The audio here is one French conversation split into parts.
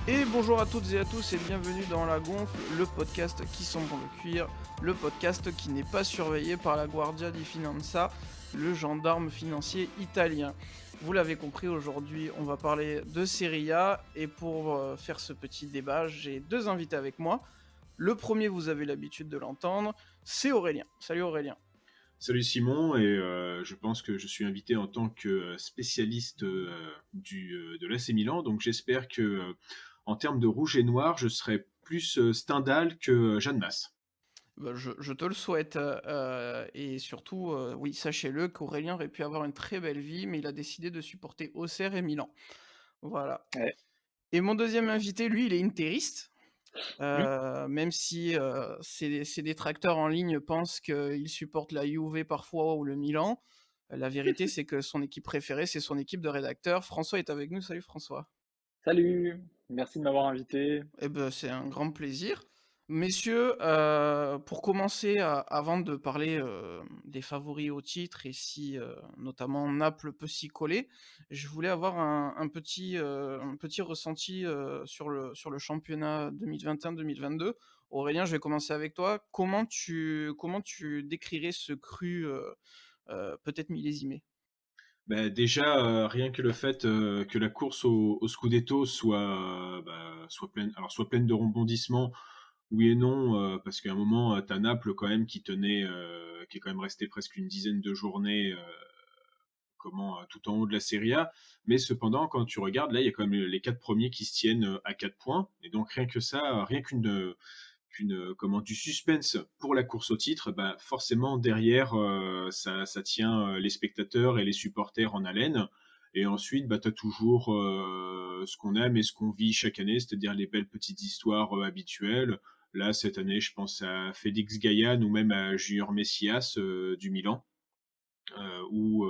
Et bonjour à toutes et à tous et bienvenue dans La Gonfle, le podcast qui sent bon le cuir, le podcast qui n'est pas surveillé par la Guardia di Finanza, le gendarme financier italien. Vous l'avez compris, aujourd'hui on va parler de Serie A et pour faire ce petit débat, j'ai deux invités avec moi. Le premier, vous avez l'habitude de l'entendre, c'est Aurélien. Salut Aurélien. Salut Simon, et je pense que je suis invité en tant que spécialiste de l'AC Milan, donc j'espère que en termes de rouge et noir, je serai plus Stendhal que Jeanne Masse. Bah, je te le souhaite, et surtout, oui, sachez-le qu'Aurélien aurait pu avoir une très belle vie, mais il a décidé de supporter Auxerre et Milan. Voilà. Ouais. Et mon deuxième invité, lui, il est interiste, Mmh. même si, ses détracteurs en ligne pensent qu'il supporte la Juve parfois ou le Milan. La vérité, c'est que son équipe préférée, c'est son équipe de rédacteurs. François est avec nous. Salut François. Salut, merci de m'avoir invité. Eh ben, c'est un grand plaisir. Messieurs, pour commencer, avant de parler des favoris au titre et si notamment Naples peut s'y coller, je voulais avoir un petit ressenti sur le championnat 2021-2022. Aurélien, je vais commencer avec toi. Comment tu décrirais ce cru peut-être millésimé? Bah, déjà, rien que le fait que la course au Scudetto soit pleine de rebondissements, oui et non, parce qu'à un moment, t'as Naples quand même qui est quand même resté presque une dizaine de journées tout en haut de la Serie A. Mais cependant, quand tu regardes, là, il y a quand même les quatre premiers qui se tiennent à 4 points. Et donc, rien que ça, rien du suspense pour la course au titre, bah, forcément, derrière, ça tient les spectateurs et les supporters en haleine. Et ensuite, bah, tu as toujours ce qu'on aime et ce qu'on vit chaque année, c'est-à-dire les belles petites histoires habituelles. Là, cette année, je pense à Félix Gaillan ou même à Junior Messias du Milan où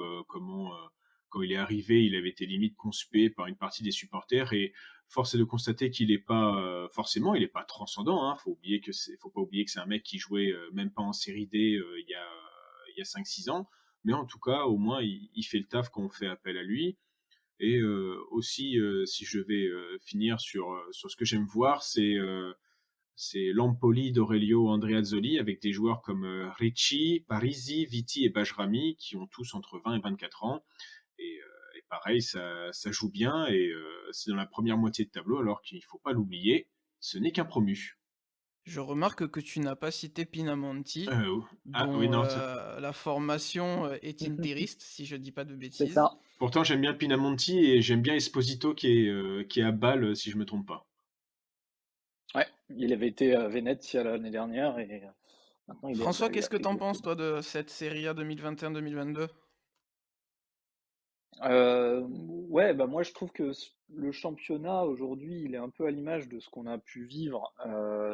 quand il est arrivé, il avait été limite conspué par une partie des supporters et force est de constater qu'il est pas forcément, il est pas transcendant. Hein. Faut pas oublier que c'est un mec qui jouait même pas en série D il y a 5-6 ans, mais en tout cas, au moins, il fait le taf quand on fait appel à lui. Et aussi, si je vais finir sur ce que j'aime voir, c'est l'Empoli d'Aurelio Andreazzoli avec des joueurs comme Ricci, Parisi, Viti et Bajrami qui ont tous entre 20 et 24 ans. Et pareil, ça joue bien et c'est dans la première moitié de tableau alors qu'il ne faut pas l'oublier, ce n'est qu'un promu. Je remarque que tu n'as pas cité Pinamonti, Oh. Ah oui, dont non. la formation est interiste, si je dis pas de C'est bêtises. ça. Pourtant, j'aime bien Pinamonti et j'aime bien Esposito qui est à Bâle, si je me trompe pas. Ouais, il avait été à Venezia l'année dernière et maintenant François, il qu'est-ce a que fait t'en exactement. penses, toi, de cette Serie A 2021-2022? Ouais, bah, moi je trouve que le championnat aujourd'hui, il est un peu à l'image de ce qu'on a pu vivre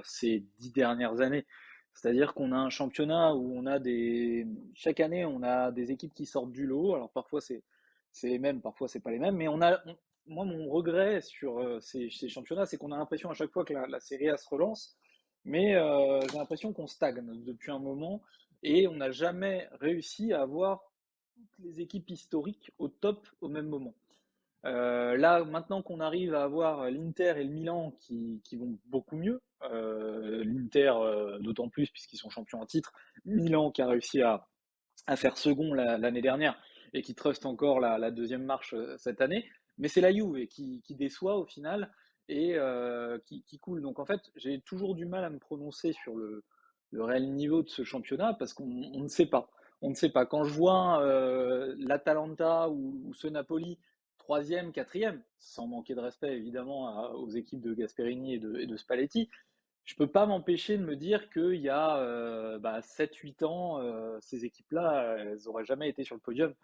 ces 10 dernières années. C'est-à-dire qu'on a un championnat où chaque année, on a des équipes qui sortent du lot. Alors parfois c'est les mêmes, parfois c'est pas les mêmes. Mais moi mon regret sur ces championnats, c'est qu'on a l'impression à chaque fois que la Serie A se relance, mais j'ai l'impression qu'on stagne depuis un moment et on n'a jamais réussi à avoir toutes les équipes historiques au top au même moment. Là, maintenant qu'on arrive à avoir l'Inter et le Milan qui vont beaucoup mieux, l'Inter d'autant plus puisqu'ils sont champions en titre, Milan qui a réussi à faire second l'année dernière et qui trust encore la deuxième marche cette année, mais c'est la Juve qui déçoit au final et qui coule. Donc en fait, j'ai toujours du mal à me prononcer sur le réel niveau de ce championnat parce qu'on ne sait pas. On ne sait pas. Quand je vois l'Atalanta ou ce Napoli troisième, quatrième, sans manquer de respect évidemment aux équipes de Gasperini et de Spalletti, je peux pas m'empêcher de me dire qu'il y a 7-8 ans, ces équipes-là, elles auraient jamais été sur le podium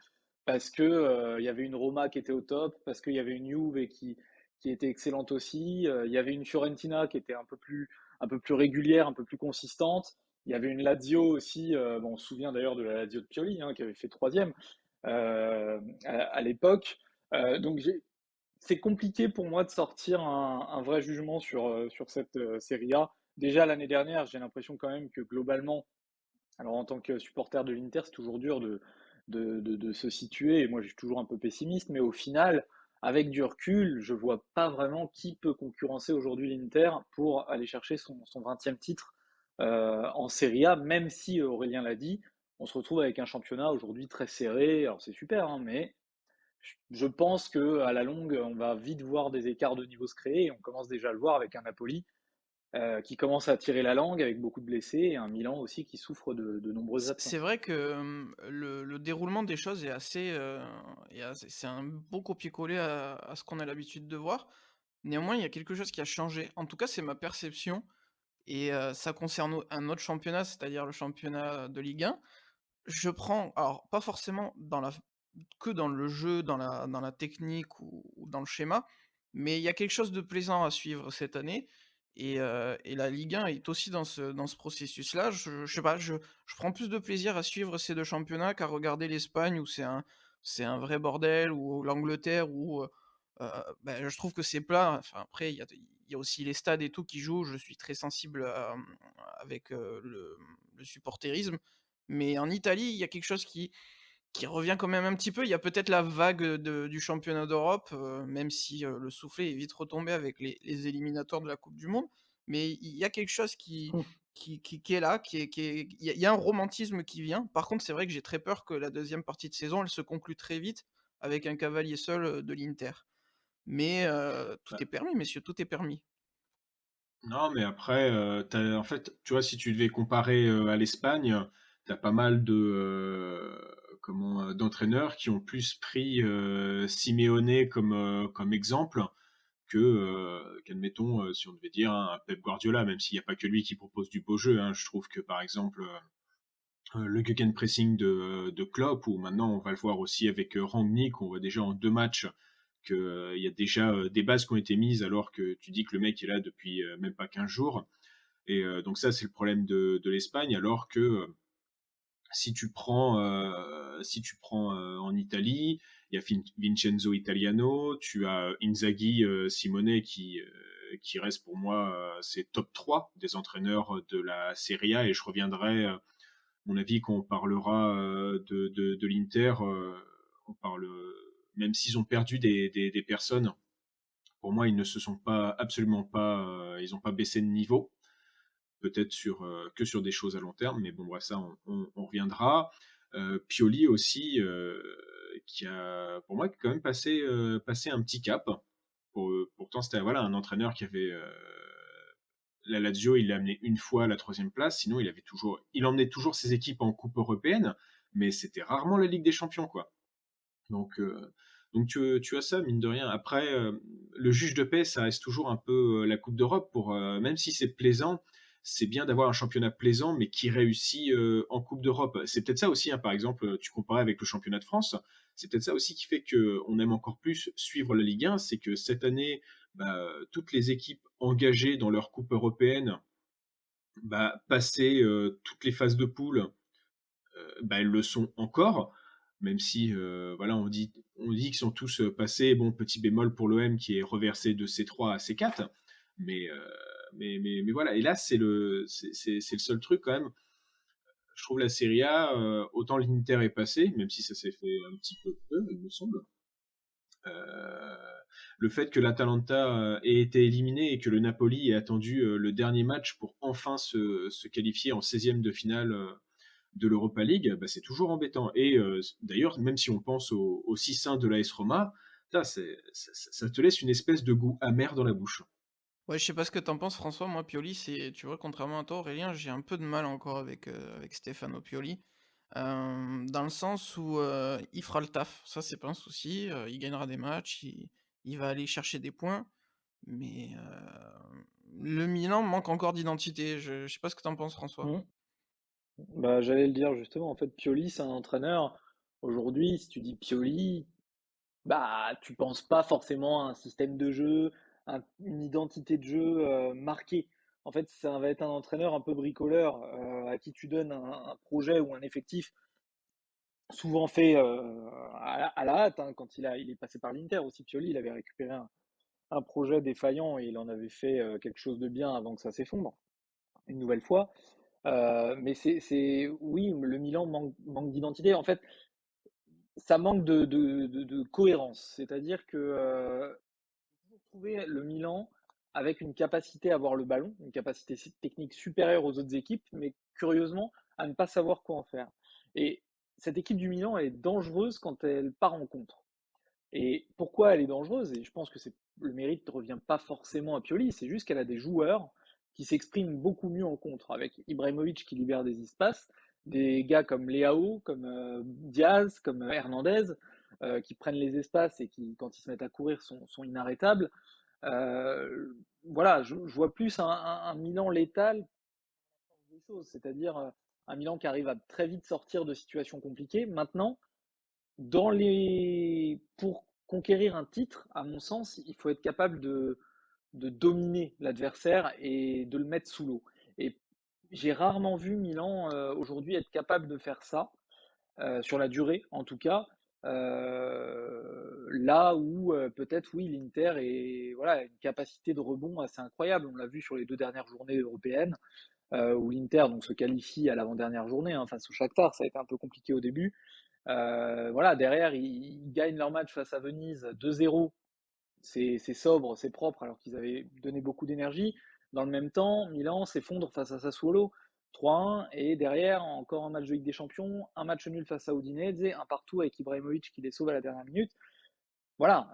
parce que il y avait une Roma qui était au top, parce qu'il y avait une Juve qui était excellente aussi, il y avait une Fiorentina qui était un peu plus régulière, un peu plus consistante. Il y avait une Lazio aussi, bon, on se souvient d'ailleurs de la Lazio de Pioli, hein, qui avait fait troisième à l'époque. Donc c'est compliqué pour moi de sortir un vrai jugement sur cette Serie A. Déjà l'année dernière, j'ai l'impression quand même que globalement, alors en tant que supporter de l'Inter, c'est toujours dur de se situer, et moi je suis toujours un peu pessimiste, mais au final, avec du recul, je vois pas vraiment qui peut concurrencer aujourd'hui l'Inter pour aller chercher son 20e titre en Serie A, même si Aurélien l'a dit, on se retrouve avec un championnat aujourd'hui très serré. Alors c'est super, hein, mais je pense que à la longue, on va vite voir des écarts de niveau se créer. Et on commence déjà à le voir avec un Napoli qui commence à tirer la langue avec beaucoup de blessés et un Milan aussi qui souffre de nombreuses C'est absences. vrai que, le déroulement des choses c'est un beau copier-coller à ce qu'on a l'habitude de voir. Néanmoins, il y a quelque chose qui a changé. En tout cas, c'est ma perception et ça concerne un autre championnat, c'est-à-dire le championnat de Ligue 1. Je prends alors pas forcément que dans le jeu, dans la technique ou dans le schéma, mais il y a quelque chose de plaisant à suivre cette année et la Ligue 1 est aussi dans ce processus-là. Je sais pas, je prends plus de plaisir à suivre ces 2 championnats qu'à regarder l'Espagne où c'est un vrai bordel ou l'Angleterre où, je trouve que c'est plat. Enfin après il y a aussi les stades et tout qui jouent. Je suis très sensible avec, le supportérisme, mais en Italie, il y a quelque chose qui revient quand même un petit peu. Il y a peut-être la vague, du championnat d'Europe, même si, le soufflet est vite retombé avec les éliminatoires de la coupe du monde. Mais il y a quelque chose qui est là, il y a un romantisme qui vient. Par contre, c'est vrai que j'ai très peur que la deuxième partie de saison, elle se conclue très vite avec un cavalier seul, de l'Inter. Mais, tout Bah, est permis messieurs, tout est permis. non, mais après, tu en fait, tu vois, si tu devais comparer, à l'Espagne, tu as pas mal de, d'entraîneurs qui ont plus pris, Simeone comme exemple qu'admettons, si on devait dire un Pep Guardiola, même s'il y a pas que lui qui propose du beau jeu, hein. Je trouve que, par exemple, le gegenpressing de Klopp ou maintenant on va le voir aussi avec, Rangnick, on voit déjà en 2 matchs qu'il y a déjà, des bases qui ont été mises alors que tu dis que le mec est là depuis, même pas 15 jours et donc ça, c'est le problème de l'Espagne alors que, en Italie, il y a Vincenzo Italiano, tu as Inzaghi, Simone qui reste pour moi, c'est top 3 des entraîneurs de la Serie A et je reviendrai, mon avis, quand on parlera de l'Inter, on parle, même s'ils ont perdu des personnes, pour moi, ils ne se sont pas absolument pas, ils n'ont pas baissé de niveau. Peut-être que sur des choses à long terme, mais bon, bref, ça, on reviendra. Pioli aussi, qui a, pour moi, quand même passé un petit cap. Pourtant, c'était voilà, un entraîneur qui avait la Lazio, il l'a amené une fois à la troisième place. Sinon, il emmenait toujours ses équipes en coupe européenne, mais c'était rarement la Ligue des Champions, quoi. Donc, tu as ça, mine de rien. Après, le juge de paix, ça reste toujours un peu la Coupe d'Europe. Même si c'est plaisant, c'est bien d'avoir un championnat plaisant, mais qui réussit en Coupe d'Europe. C'est peut-être ça aussi, hein, par exemple, tu comparais avec le championnat de France. C'est peut-être ça aussi qui fait qu'on aime encore plus suivre la Ligue 1. C'est que cette année, toutes les équipes engagées dans leur Coupe européenne, passer toutes les phases de poule, elles le sont encore, même si voilà, on dit qu'ils sont tous passés. Bon, petit bémol pour l'OM qui est reversé de C3 à C4, mais voilà. Et là, c'est le seul truc quand même. Je trouve la Serie A, autant l'Inter est passé, même si ça s'est fait un petit peu, il me semble. Euh, le fait que l'Atalanta ait été éliminé et que le Napoli ait attendu le dernier match pour enfin se qualifier en 16e de finale de l'Europa League, c'est toujours embêtant. Et d'ailleurs, même si on pense au 6-1 de l'AS Roma, ça te laisse une espèce de goût amer dans la bouche. Ouais, je sais pas ce que t'en penses François, moi Pioli, tu vois, contrairement à toi Aurélien, j'ai un peu de mal encore avec Stefano Pioli. Dans le sens où, il fera le taf, ça c'est pas un souci, il gagnera des matchs, il va aller chercher des points, mais, le Milan manque encore d'identité. Je sais pas ce que t'en penses François? Mmh. Bah, j'allais le dire justement, en fait, Pioli, c'est un entraîneur. Aujourd'hui, si tu dis Pioli, bah, tu penses pas forcément à un système de jeu, une identité de jeu marquée. En fait, ça va être un entraîneur un peu bricoleur à qui tu donnes un projet ou un effectif souvent fait à la hâte, hein. Quand il est passé par l'Inter aussi, Pioli, il avait récupéré un projet défaillant et il en avait fait quelque chose de bien avant que ça s'effondre une nouvelle fois. Mais oui, le Milan manque d'identité. En fait, ça manque de cohérence. C'est-à-dire que toujours trouver le Milan avec une capacité à avoir le ballon, une capacité technique supérieure aux autres équipes, mais curieusement à ne pas savoir quoi en faire. Et cette équipe du Milan, elle est dangereuse quand elle part en contre. Et pourquoi elle est dangereuse? Et je pense que le mérite ne revient pas forcément à Pioli, c'est juste qu'elle a des joueurs qui s'expriment beaucoup mieux en contre, avec Ibrahimovic qui libère des espaces, des gars comme Leao, comme Diaz, comme Hernandez, qui prennent les espaces et qui, quand ils se mettent à courir, sont inarrêtables. Voilà, je vois plus un Milan létal des choses, c'est-à-dire un Milan qui arrive à très vite sortir de situations compliquées. Maintenant, pour conquérir un titre, à mon sens, il faut être capable de dominer l'adversaire et de le mettre sous l'eau. Et j'ai rarement vu Milan aujourd'hui être capable de faire ça, sur la durée en tout cas. Là où peut-être oui, l'Inter voilà, une capacité de rebond assez incroyable. On l'a vu sur les 2 dernières journées européennes, où l'Inter donc se qualifie à l'avant-dernière journée hein, face au Shakhtar. Ça a été un peu compliqué au début. Voilà, derrière, ils gagnent leur match face à Venise 2-0. C'est sobre, c'est propre, alors qu'ils avaient donné beaucoup d'énergie. Dans le même temps, Milan s'effondre face à Sassuolo 3-1. Et derrière, encore un match de Ligue des Champions, un match nul face à Udinese, un partout avec Ibrahimovic qui les sauve à la dernière minute. Voilà,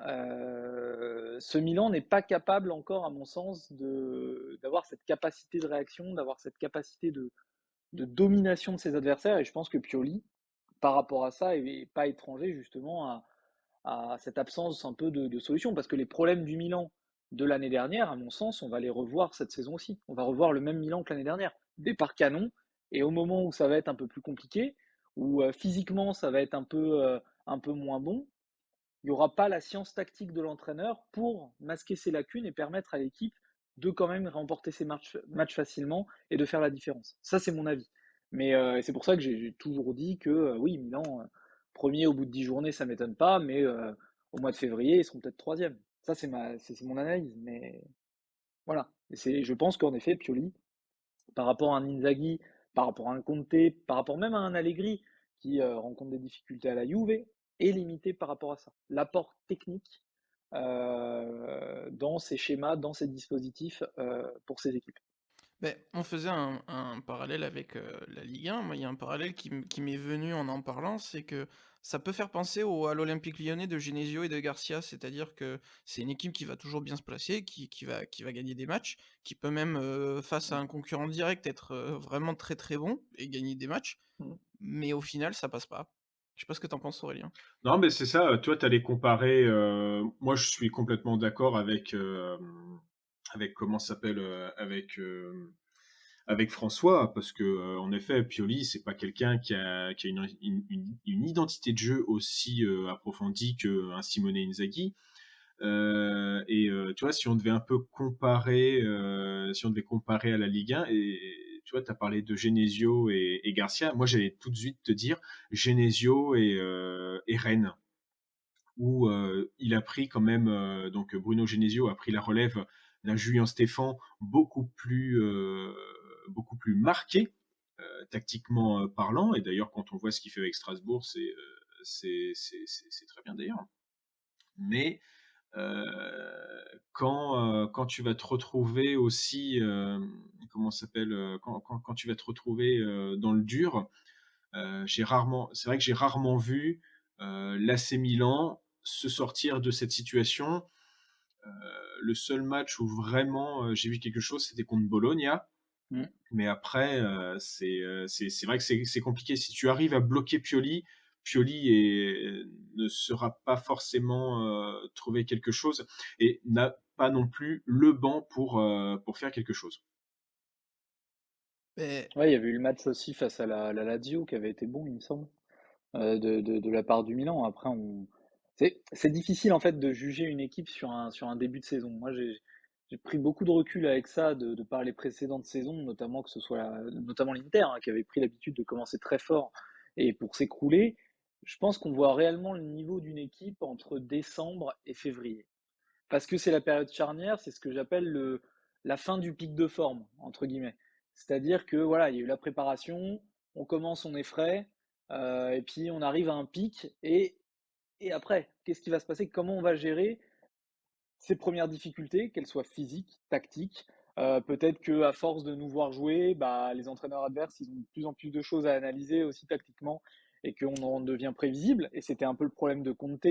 ce Milan n'est pas capable encore, à mon sens, d'avoir cette capacité de réaction, d'avoir cette capacité de domination de ses adversaires. Et je pense que Pioli, par rapport à ça, est pas étranger justement à cette absence un peu de solution. Parce que les problèmes du Milan de l'année dernière, à mon sens, on va les revoir cette saison aussi. On va revoir le même Milan que l'année dernière. Départ canon, et au moment où ça va être un peu plus compliqué, où physiquement ça va être un peu moins bon, il n'y aura pas la science tactique de l'entraîneur pour masquer ses lacunes et permettre à l'équipe de quand même remporter ses matchs facilement et de faire la différence. Ça, c'est mon avis. Mais c'est pour ça que j'ai toujours dit que oui, Milan, premier au bout de 10 journées, ça ne m'étonne pas, mais au mois de février, ils seront peut-être troisième. Ça, c'est mon analyse. Mais voilà. Je pense qu'en effet, Pioli, par rapport à un Inzaghi, par rapport à un Conte, par rapport même à un Allegri qui rencontre des difficultés à la Juve, est limité par rapport à ça. L'apport technique dans ces schémas, dans ces dispositifs pour ces équipes. Ben, on faisait un parallèle avec la Ligue 1. Moi, il y a un parallèle qui m'est venu en parlant, c'est que ça peut faire penser à l'Olympique Lyonnais de Genesio et de Garcia, c'est-à-dire que c'est une équipe qui va toujours bien se placer, qui va gagner des matchs, qui peut même, face à un concurrent direct, être vraiment très très bon et gagner des matchs, Mm. mais au final, ça passe pas. Je sais pas ce que t'en penses, Aurélien. Non, mais c'est ça. Toi, tu allais comparer. Moi, je suis complètement d'accord avec comment ça s'appelle avec François, parce que en effet, Pioli, c'est pas quelqu'un qui a une identité de jeu aussi approfondie qu'un Simone Inzaghi. Tu vois, si on devait un peu comparer, si on devait comparer à la Ligue 1, et tu vois, tu as parlé de Genesio et Garcia. Moi, j'allais tout de suite te dire Genesio et Rennes, où il a pris quand même, donc Bruno Genesio a pris la relève d'un Julien Stéphan beaucoup plus marqué, tactiquement parlant. Et d'ailleurs, quand on voit ce qu'il fait avec Strasbourg, c'est très bien d'ailleurs. Mais quand tu vas te retrouver aussi, comment ça s'appelle, quand tu vas te retrouver dans le dur, c'est vrai que j'ai rarement vu l'AC Milan se sortir de cette situation. Euh, le seul match où vraiment j'ai vu quelque chose, c'était contre Bologna. Mm. Mais après, c'est vrai que c'est compliqué. Si tu arrives à bloquer Pioli, ne sera pas forcément trouver quelque chose et n'a pas non plus le banc pour faire quelque chose. Ben, Ouais, il y avait eu le match aussi face à la Lazio qui avait été bon, il me semble, de la part du Milan. Après, c'est difficile en fait de juger une équipe sur un début de saison. Moi, j'ai pris beaucoup de recul avec ça de par les précédentes saisons, notamment que ce soit notamment l'Inter hein, qui avait pris l'habitude de commencer très fort et pour s'écrouler. Je pense qu'on voit réellement le niveau d'une équipe entre décembre et février. Parce que c'est la période charnière, c'est ce que j'appelle la fin du pic de forme, entre guillemets. C'est-à-dire que voilà, il y a eu la préparation, on commence, on est frais, Et puis on arrive à un pic et après, qu'est-ce qui va se passer? Comment on va gérer ses premières difficultés, qu'elles soient physiques, tactiques? Peut-être qu'à force de nous voir jouer, bah, les entraîneurs adverses, ils ont de plus en plus de choses à analyser aussi tactiquement et qu'on en devient prévisible et c'était un peu le problème de Conte,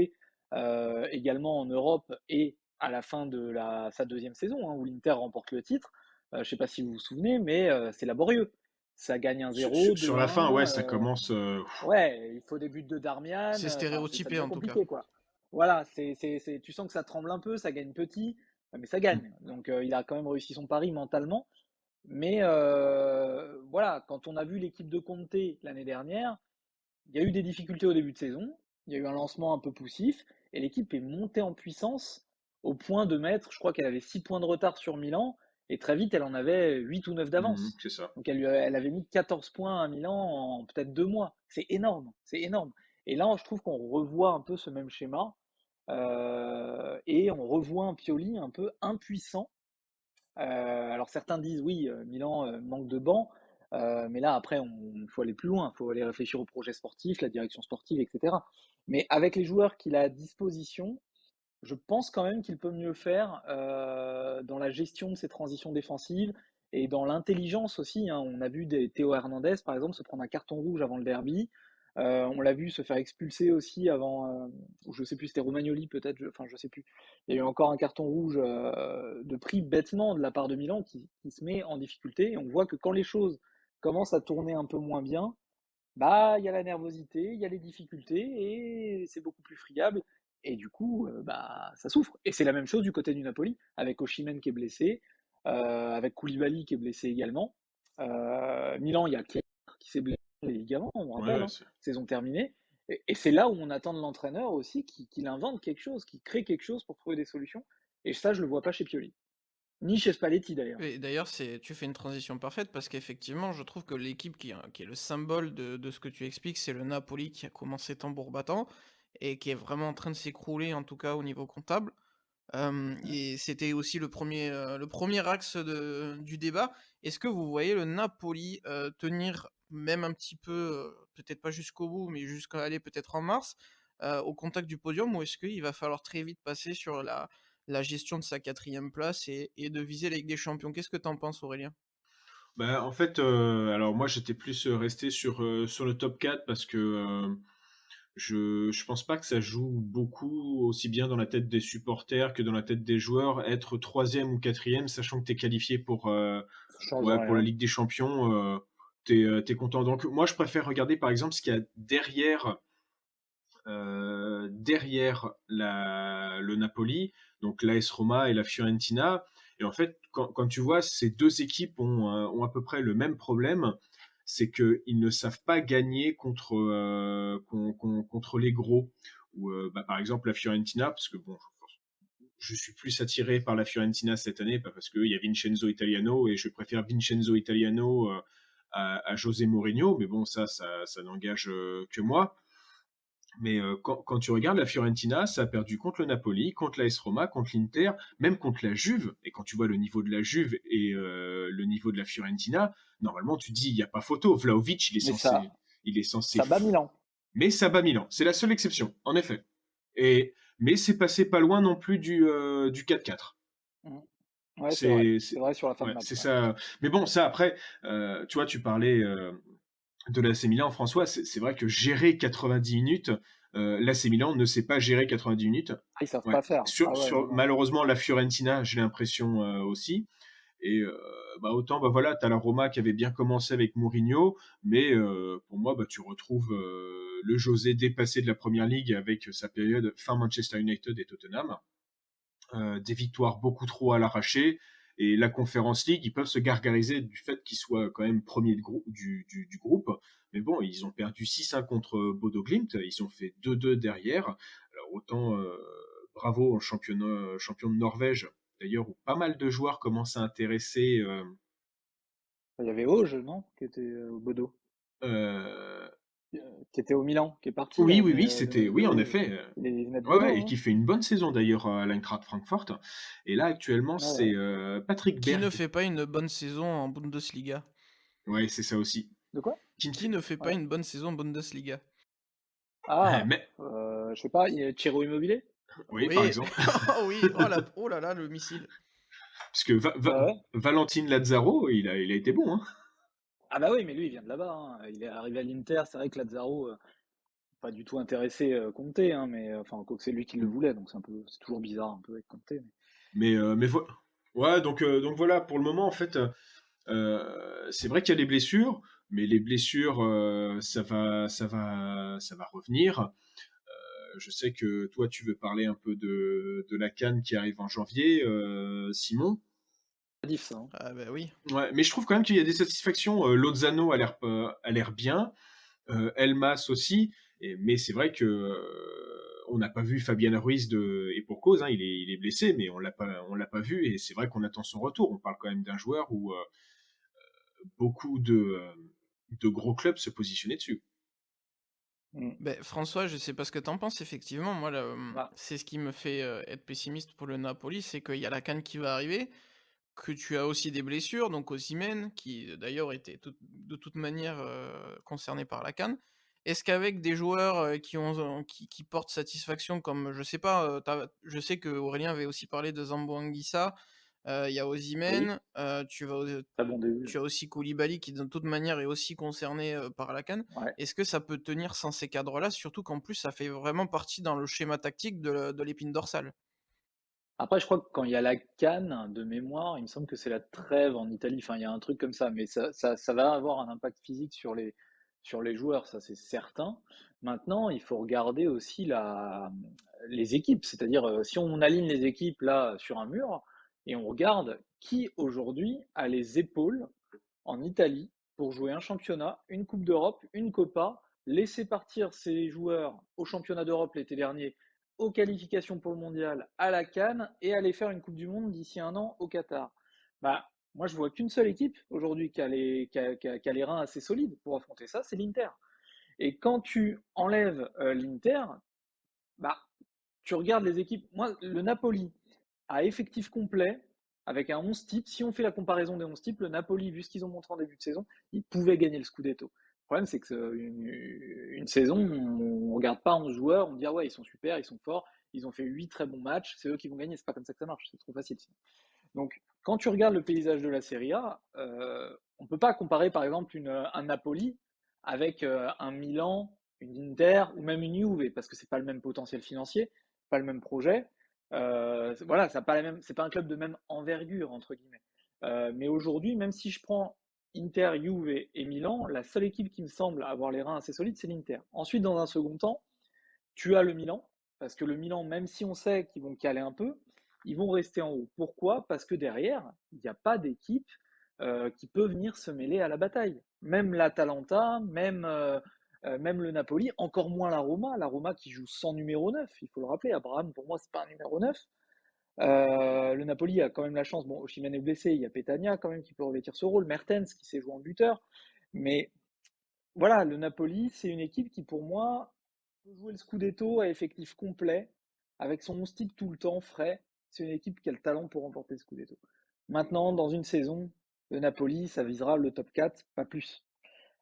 également en Europe et à la fin de sa deuxième saison, hein, où l'Inter remporte le titre. Je ne sais pas si vous vous souvenez, mais c'est laborieux. Ça gagne Sur, 1-0, sur- sur la fin, ouais, 2-1, ça commence. ouais, il faut des buts de Darmian, C'est enfin, ça stéréotypé devient en tout cas. compliqué, quoi. Voilà, tu sens que ça tremble un peu, ça gagne petit, mais ça Mm. gagne. Donc, il a quand même réussi son pari mentalement. Mais voilà, quand on a vu l'équipe de Conte l'année dernière, il y a eu des difficultés au début de saison, il y a eu un lancement un peu poussif, et l'équipe est montée en puissance au point de mettre, je crois qu'elle avait 6 points de retard sur Milan, et très vite elle en avait 8 ou 9 d'avance. C'est ça. Donc elle avait mis 14 points à Milan en peut-être 2 mois. C'est énorme, c'est énorme. Et là, je trouve qu'on revoit un peu ce même schéma, et on revoit un Pioli un peu impuissant. Alors certains disent oui, Milan manque de banc, mais là après il faut aller plus loin, il faut aller réfléchir au projet sportif, la direction sportive, etc. Mais avec les joueurs qu'il a à disposition, je pense quand même qu'il peut mieux faire dans la gestion de ses transitions défensives et dans l'intelligence aussi, hein. On a vu Théo Hernandez, par exemple, se prendre un carton rouge avant le derby. On l'a vu se faire expulser aussi avant, je sais plus, c'était Romagnoli peut-être, enfin je sais plus. Il y a eu encore un carton rouge de pris bêtement de la part de Milan qui se met en difficulté. Et on voit que quand les choses commencent à tourner un peu moins bien, bah, il y a la nervosité, il y a les difficultés et c'est beaucoup plus friable. Et du coup, bah, ça souffre. Et c'est la même chose du côté du Napoli, avec Osimhen qui est blessé, avec Koulibaly qui est blessé également. Milan, il y a Kjaer qui s'est blessé les ligaments, on Ouais, rappelle, ouais, hein, saison terminée. Et c'est là où on attend de l'entraîneur aussi qu'il invente quelque chose, qu'il crée quelque chose pour trouver des solutions. Et ça, je le vois pas chez Pioli. Ni chez Spalletti d'ailleurs. Et d'ailleurs, tu fais une transition parfaite parce qu'effectivement, je trouve que l'équipe qui est le symbole de ce que tu expliques, c'est le Napoli qui a commencé tambour battant et qui est vraiment en train de s'écrouler, en tout cas au niveau comptable. Et c'était aussi le premier axe du débat. Est-ce que vous voyez le Napoli tenir même un petit peu, peut-être pas jusqu'au bout, mais jusqu'à aller peut-être en mars, au contact du podium, ou est-ce qu'il va falloir très vite passer sur la gestion de sa quatrième place et de viser la Ligue des Champions? Qu'est-ce que t'en penses, Aurélien? Bah, en fait, alors moi j'étais plus resté sur le top 4 parce que je pense pas que ça joue beaucoup aussi bien dans la tête des supporters que dans la tête des joueurs. Être troisième ou quatrième, sachant que tu es qualifié Ça change ouais, pour la rien. Ligue des Champions, t'es content. Donc moi je préfère regarder par exemple ce qu'il y a derrière le Napoli, donc l'AS Roma et la Fiorentina. Et en fait, quand tu vois, ces deux équipes ont à peu près le même problème, c'est qu'ils ne savent pas gagner contre les gros. Ou, bah, par exemple, la Fiorentina, parce que bon, je suis plus attiré par la Fiorentina cette année, pas parce qu'il y a Vincenzo Italiano, et je préfère Vincenzo Italiano à José Mourinho, mais bon, ça n'engage que moi. Mais quand tu regardes la Fiorentina, ça a perdu contre le Napoli, contre l'AS Roma, contre l'Inter, même contre la Juve. Et quand tu vois le niveau de la Juve et le niveau de la Fiorentina, normalement tu te dis il n'y a pas photo. Vlahovic, Mais il est censé. ça bat Milan. Mais ça bat Milan. C'est la seule exception, en effet. Mais c'est passé pas loin non plus du 4-4. Mm. Ouais, c'est vrai. C'est, C'est c'est, vrai sur la fin de ouais, match. c'est Ouais. ça. Mais bon, ça après, tu vois, tu parlais de l'AC Milan, François, c'est vrai que gérer 90 minutes, l'AC Milan ne sait pas gérer 90 minutes. Ah, ils savent Ouais. pas faire. Ah ouais, non, non. Malheureusement, la Fiorentina, j'ai l'impression aussi. Et bah, autant, bah voilà, tu as la Roma qui avait bien commencé avec Mourinho, mais pour moi, bah, tu retrouves le José dépassé de la Première Ligue avec sa période fin Manchester United et Tottenham. Des victoires beaucoup trop à l'arraché. Et la Conference League, ils peuvent se gargariser du fait qu'ils soient quand même premiers du groupe. Mais bon, ils ont perdu 6-1 contre Bodo Glimt. Ils ont fait 2-2 derrière. Alors autant bravo au champion de Norvège, d'ailleurs, où pas mal de joueurs commencent à intéresser. Il y avait Auge, non? Qui était au Bodo. Euh, Qui était au Milan, qui est parti oui, là. oui, Mais oui, le c'était, oui, en Bodo, effet. il venait de Ouais, Bodo, ouais, et hein. qui fait une bonne saison d'ailleurs à l'Eintracht Francfort. Et là, actuellement, Ouais, c'est Patrick Qui ne Berg. fait pas une bonne saison en Bundesliga? Ouais, c'est ça aussi. De quoi? Qui ne Qui fait ne fait pas Ouais. une bonne saison Bundesliga? Ah, mais je sais pas, il y a Ciro Immobile? oui, par Oui, exemple. oh oui, oh là là, le missile. Parce que Ouais, ouais. Valentin Lazaro, il a été bon, hein. Ah bah oui, mais lui, il vient de là-bas, hein. Il est arrivé à l'Inter, c'est vrai que Lazaro, pas du tout intéressé, Conte, hein, mais enfin, quoique c'est lui qui le voulait, donc c'est toujours bizarre un peu avec Conte. Mais ouais, donc voilà, pour le moment, en fait, c'est vrai qu'il y a des blessures, mais les blessures, ça va revenir. Je sais que toi, tu veux parler un peu de la CAN qui arrive en janvier, Simon. C'est diff ça, hein. Ah bah oui. Ouais, mais je trouve quand même qu'il y a des satisfactions. Lozano a l'air bien, Elmas aussi, mais c'est vrai que on n'a pas vu Fabian Ruiz et pour cause, hein, il est blessé, mais on l'a pas vu et c'est vrai qu'on attend son retour. On parle quand même d'un joueur où beaucoup de gros clubs se positionnaient dessus. Mmh. Beh, François, je sais pas ce que t'en penses, effectivement, moi, Bah, c'est ce qui me fait, être pessimiste pour le Napoli, c'est qu'il y a la CAN qui va arriver, que tu as aussi des blessures, donc Osimhen, qui d'ailleurs était de toute manière, concerné par la CAN. Est-ce qu'avec des joueurs, qui portent satisfaction comme, je sais pas, je sais qu'Aurélien avait aussi parlé de Zambo Anguissa, il y a oui, Osimhen, très bon début, tu as aussi Koulibaly qui de toute manière est aussi concerné, par la CAN. ouais. Est-ce que ça peut tenir sans ces cadres-là? Surtout qu'en plus ça fait vraiment partie dans le schéma tactique de l'épine dorsale. Après, je crois que quand il y a la CAN, de mémoire, il me semble que c'est la trêve en Italie, enfin, il y a un truc comme ça, mais ça va avoir un impact physique sur les joueurs, ça c'est certain. Maintenant, il faut regarder aussi les équipes, c'est-à-dire si on aligne les équipes là sur un mur et on regarde qui aujourd'hui a les épaules en Italie pour jouer un championnat, une Coupe d'Europe, une Copa, laisser partir ces joueurs au championnat d'Europe l'été dernier, aux qualifications pour le mondial, à la Cannes et aller faire une Coupe du Monde d'ici un an au Qatar. Bah, moi, je vois qu'une seule équipe aujourd'hui qui a les reins assez solides pour affronter ça, c'est l'Inter. Et quand tu enlèves l'Inter, bah, tu regardes les équipes. Moi, le Napoli, à effectif complet, avec un 11 type, si on fait la comparaison des 11 types, le Napoli, vu ce qu'ils ont montré en début de saison, ils pouvaient gagner le Scudetto. Le problème, c'est que une saison, on ne regarde pas 11 joueurs, on dit ah ouais, ils sont super, ils sont forts, ils ont fait 8 très bons matchs, c'est eux qui vont gagner, c'est pas comme ça que ça marche, c'est trop facile sinon. Donc, quand tu regardes le paysage de la Serie A, on ne peut pas comparer par exemple un Napoli avec un Milan, une Inter ou même une Juve, parce que c'est pas le même potentiel financier, pas le même projet. Voilà, ça pas la même, c'est pas un club de même envergure entre guillemets. Mais aujourd'hui, même si je prends Inter, Juve et Milan, la seule équipe qui me semble avoir les reins assez solides, c'est l'Inter. Ensuite, dans un second temps, tu as le Milan, parce que le Milan, même si on sait qu'ils vont caler un peu, ils vont rester en haut. Pourquoi? Parce que derrière, il n'y a pas d'équipe qui peut venir se mêler à la bataille. Même l'Atalanta, même le Napoli, encore moins la Roma qui joue sans numéro 9. Il faut le rappeler, Abraham, pour moi, c'est pas un numéro 9. Le Napoli a quand même la chance, bon, Osimhen est blessé, il y a Petagna quand même qui peut revêtir ce rôle, Mertens qui sait jouer en buteur, mais voilà, le Napoli, c'est une équipe qui, pour moi, peut jouer le Scudetto à effectif complet, avec son 11 type tout le temps frais. C'est une équipe qui a le talent pour remporter le Scudetto. Maintenant, dans une saison, le Napoli, ça visera le top 4, pas plus.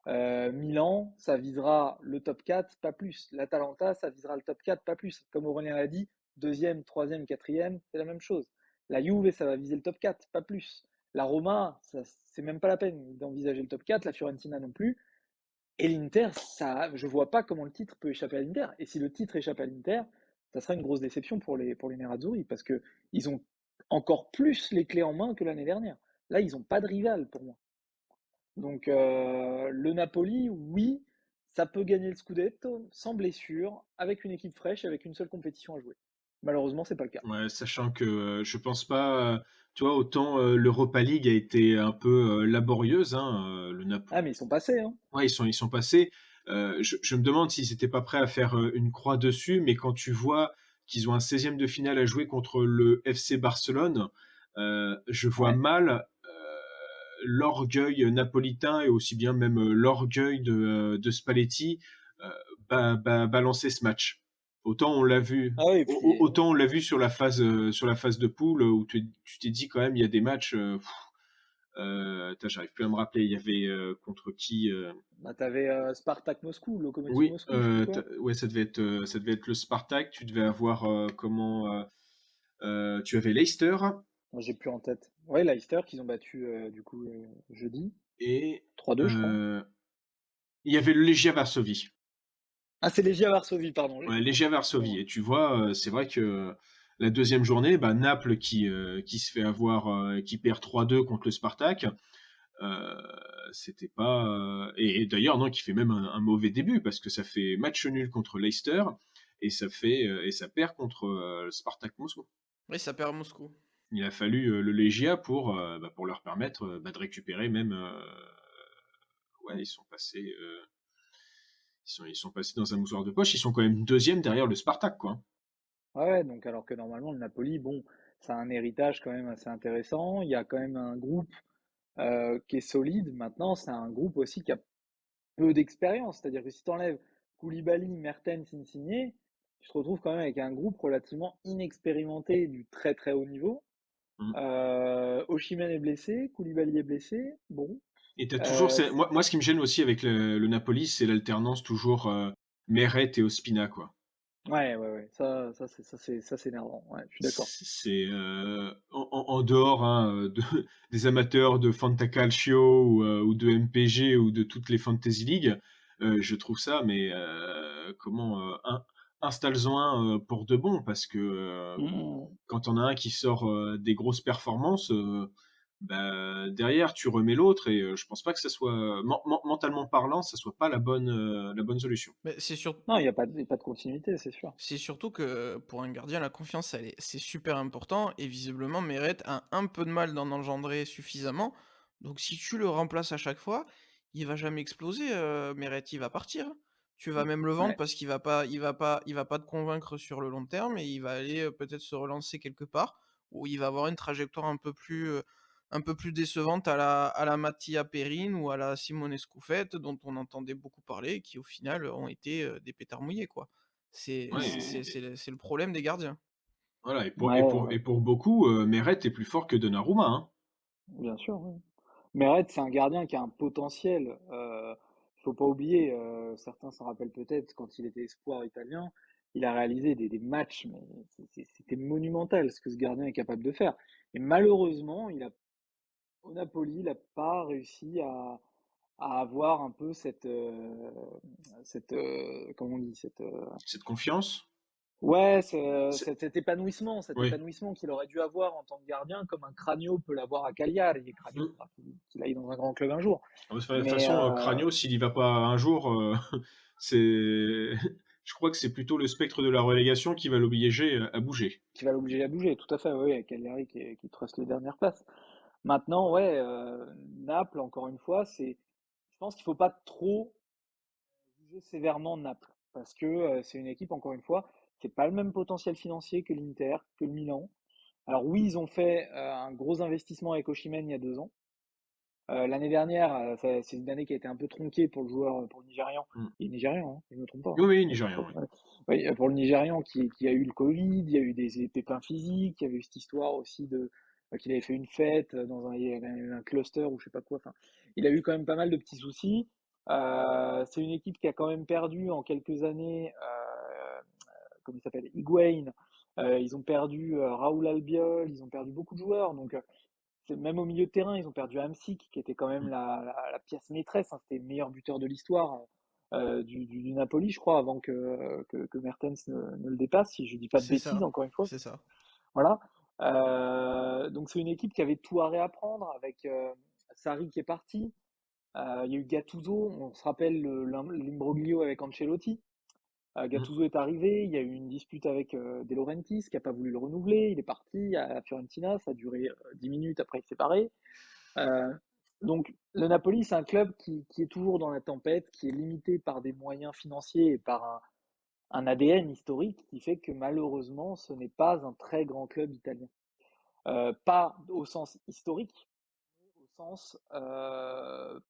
Milan, ça visera le top 4, pas plus. L'Atalanta, ça visera le top 4, pas plus. Comme Aurélien l'a dit, deuxième, troisième, quatrième, c'est la même chose. La Juve, ça va viser le top 4, pas plus. La Roma, c'est même pas la peine d'envisager le top 4, la Fiorentina non plus. Et l'Inter, ça, je vois pas comment le titre peut échapper à l'Inter. Et si le titre échappe à l'Inter, ça sera une grosse déception pour les Nerazzurri parce que ils ont encore plus les clés en main que l'année dernière. Là, ils n'ont pas de rival pour moi. Donc le Napoli, oui, ça peut gagner le Scudetto sans blessure, avec une équipe fraîche, avec une seule compétition à jouer. Malheureusement, c'est pas le cas. Ouais, sachant que je pense pas, tu vois, autant l'Europa League a été un peu laborieuse, hein, le Napoli. Ah, mais ils sont passés, hein. Ouais, ils sont passés. Je me demande s'ils n'étaient pas prêts à faire une croix dessus, mais quand tu vois qu'ils ont un 16e de finale à jouer contre le FC Barcelone, je vois Ouais. mal l'orgueil napolitain et aussi bien même l'orgueil de Spalletti euh, balancer ce match. Autant on l'a vu, Ah oui, et puis autant on l'a vu sur la phase de poule où tu t'es dit quand même il y a des matchs. J'arrive plus à me rappeler. Il y avait contre qui Bah, t'avais Spartak Moscou, Lokomotiv Oui, Moscou, je sais plus quoi. ouais, ça devait être le Spartak. Tu devais avoir tu avais Leicester Moi, j'ai plus en tête. Ouais, Leicester qu'ils ont battu du coup jeudi. et 3-2, je crois. il y avait le Legia Varsovie. Ah, c'est Legia Varsovie, pardon. Ouais, Autant Legia pour Varsovie. moi. Et tu vois, c'est vrai que la deuxième journée, bah, Naples qui se fait avoir, qui perd 3-2 contre le Spartak. Euh, C'était pas et d'ailleurs non, qui fait même un mauvais début parce que ça fait match nul contre Leicester et ça perd contre le Spartak Moscou. Oui, ça perd à Moscou. Il a fallu le Legia pour leur permettre de récupérer même. Ouais, ils sont passés. Ils sont passés dans un mouchoir de poche. Ils sont quand même deuxième derrière le Spartak, quoi. Ouais, ouais, donc alors que normalement, le Napoli, bon, ça a un héritage quand même assez intéressant. Il y a quand même un groupe qui est solide. Maintenant, c'est un groupe aussi qui a peu d'expérience. C'est-à-dire que si tu enlèves Koulibaly, Mertens, Insigne, tu te retrouves quand même avec un groupe relativement inexpérimenté du très très haut niveau. Mm. Osimhen est blessé, Koulibaly est blessé. Bon, Et t'as toujours. euh, Moi, ce qui me gêne aussi avec le Napoli, c'est l'alternance toujours Meret et Ospina, quoi. ouais, ouais, ouais. Ça c'est énervant. Ouais, je suis d'accord. C'est en dehors hein, des amateurs de Fantacalcio ou de MPG ou de toutes les Fantasy League, je trouve ça, mais installe-en un pour de bon, parce que Mmh. quand on a un qui sort des grosses performances, bah, derrière tu remets l'autre et je pense pas que ça soit mentalement parlant, ça soit pas la bonne solution. Mais Non, il y a pas de continuité, c'est sûr. c'est surtout que pour un gardien, la confiance, c'est super important et visiblement, Meret a un peu de mal d'en engendrer suffisamment. Donc si tu le remplaces à chaque fois, il va jamais exploser, Meret, il va partir, hein. Tu vas même le vendre Ouais. parce qu'il va pas te convaincre sur le long terme et il va aller, peut-être se relancer quelque part où il va avoir une trajectoire un peu plus décevante à la Mattia Perin ou à la Simone Scoufet dont on entendait beaucoup parler et qui au final, ont été, des pétards mouillés, quoi. Ouais, C'est le problème des gardiens. voilà, Ouais, ouais, et pour beaucoup, Meret est plus fort que Donnarumma, hein. bien sûr, oui. Meret, c'est un gardien qui a un potentiel. Faut pas oublier, certains s'en rappellent peut-être, quand il était espoir italien, il a réalisé des matchs, mais c'était monumental ce que ce gardien est capable de faire. Et malheureusement, au Napoli, il n'a pas réussi à avoir un peu comment on dit, Cette confiance? ouais, C'est cet oui. épanouissement qu'il aurait dû avoir en tant que gardien, comme un Cragno peut l'avoir à Cagliari, et Cragno, Mmh. faudra qu'il aille dans un grand club un jour. De toute Mais façon, Cragno, s'il y va pas un jour, c'est je crois que c'est plutôt le spectre de la relégation qui va l'obliger à bouger. qui va l'obliger à bouger, tout à fait, oui, avec Cagliari qui truste les dernières places. Maintenant, ouais, Naples, encore une fois, je pense qu'il faut pas trop juger sévèrement Naples, parce que c'est une équipe, encore une fois, qui n'a pas le même potentiel financier que l'Inter, que le Milan. Alors oui, ils ont fait un gros investissement avec Osimhen il y a 2 ans. L'année dernière, c'est une année qui a été un peu tronquée pour le joueur, pour le Nigérian. Mmh. Il est Nigérian, hein, je ne me trompe pas, Oui, hein. oui, Ouais, je crois, nigérian, oui. ouais. Oui, pour le Nigérian qui a eu le Covid, il y a eu des pépins physiques, il y avait eu cette histoire aussi qu'il avait fait une fête dans il y avait eu un cluster ou je sais pas quoi. Enfin, il a eu quand même pas mal de petits soucis. C'est une équipe qui a quand même perdu en quelques années, comment il s'appelle, Higuain. Ils ont perdu Raoul Albiol, ils ont perdu beaucoup de joueurs. Donc, même au milieu de terrain, ils ont perdu Hamsik, qui était quand même Mmh. la pièce maîtresse, hein. C'était le meilleur buteur de l'histoire du Napoli, je crois, avant que Mertens ne le dépasse, si je ne dis pas de C'est bêtises, ça, encore une fois. c'est ça. Voilà. Donc c'est une équipe qui avait tout à réapprendre avec Sarri qui est parti. Il y a eu Gattuso, on se rappelle l'imbroglio avec Ancelotti. Mmh. Gattuso est arrivé, il y a eu une dispute avec De Laurentiis qui n'a pas voulu le renouveler, il est parti à Fiorentina, ça a duré 10 minutes, après il s'est séparé. Donc le Napoli, c'est un club qui est toujours dans la tempête, qui est limité par des moyens financiers et par un ADN historique qui fait que malheureusement, ce n'est pas un très grand club italien. Pas au sens historique, au sens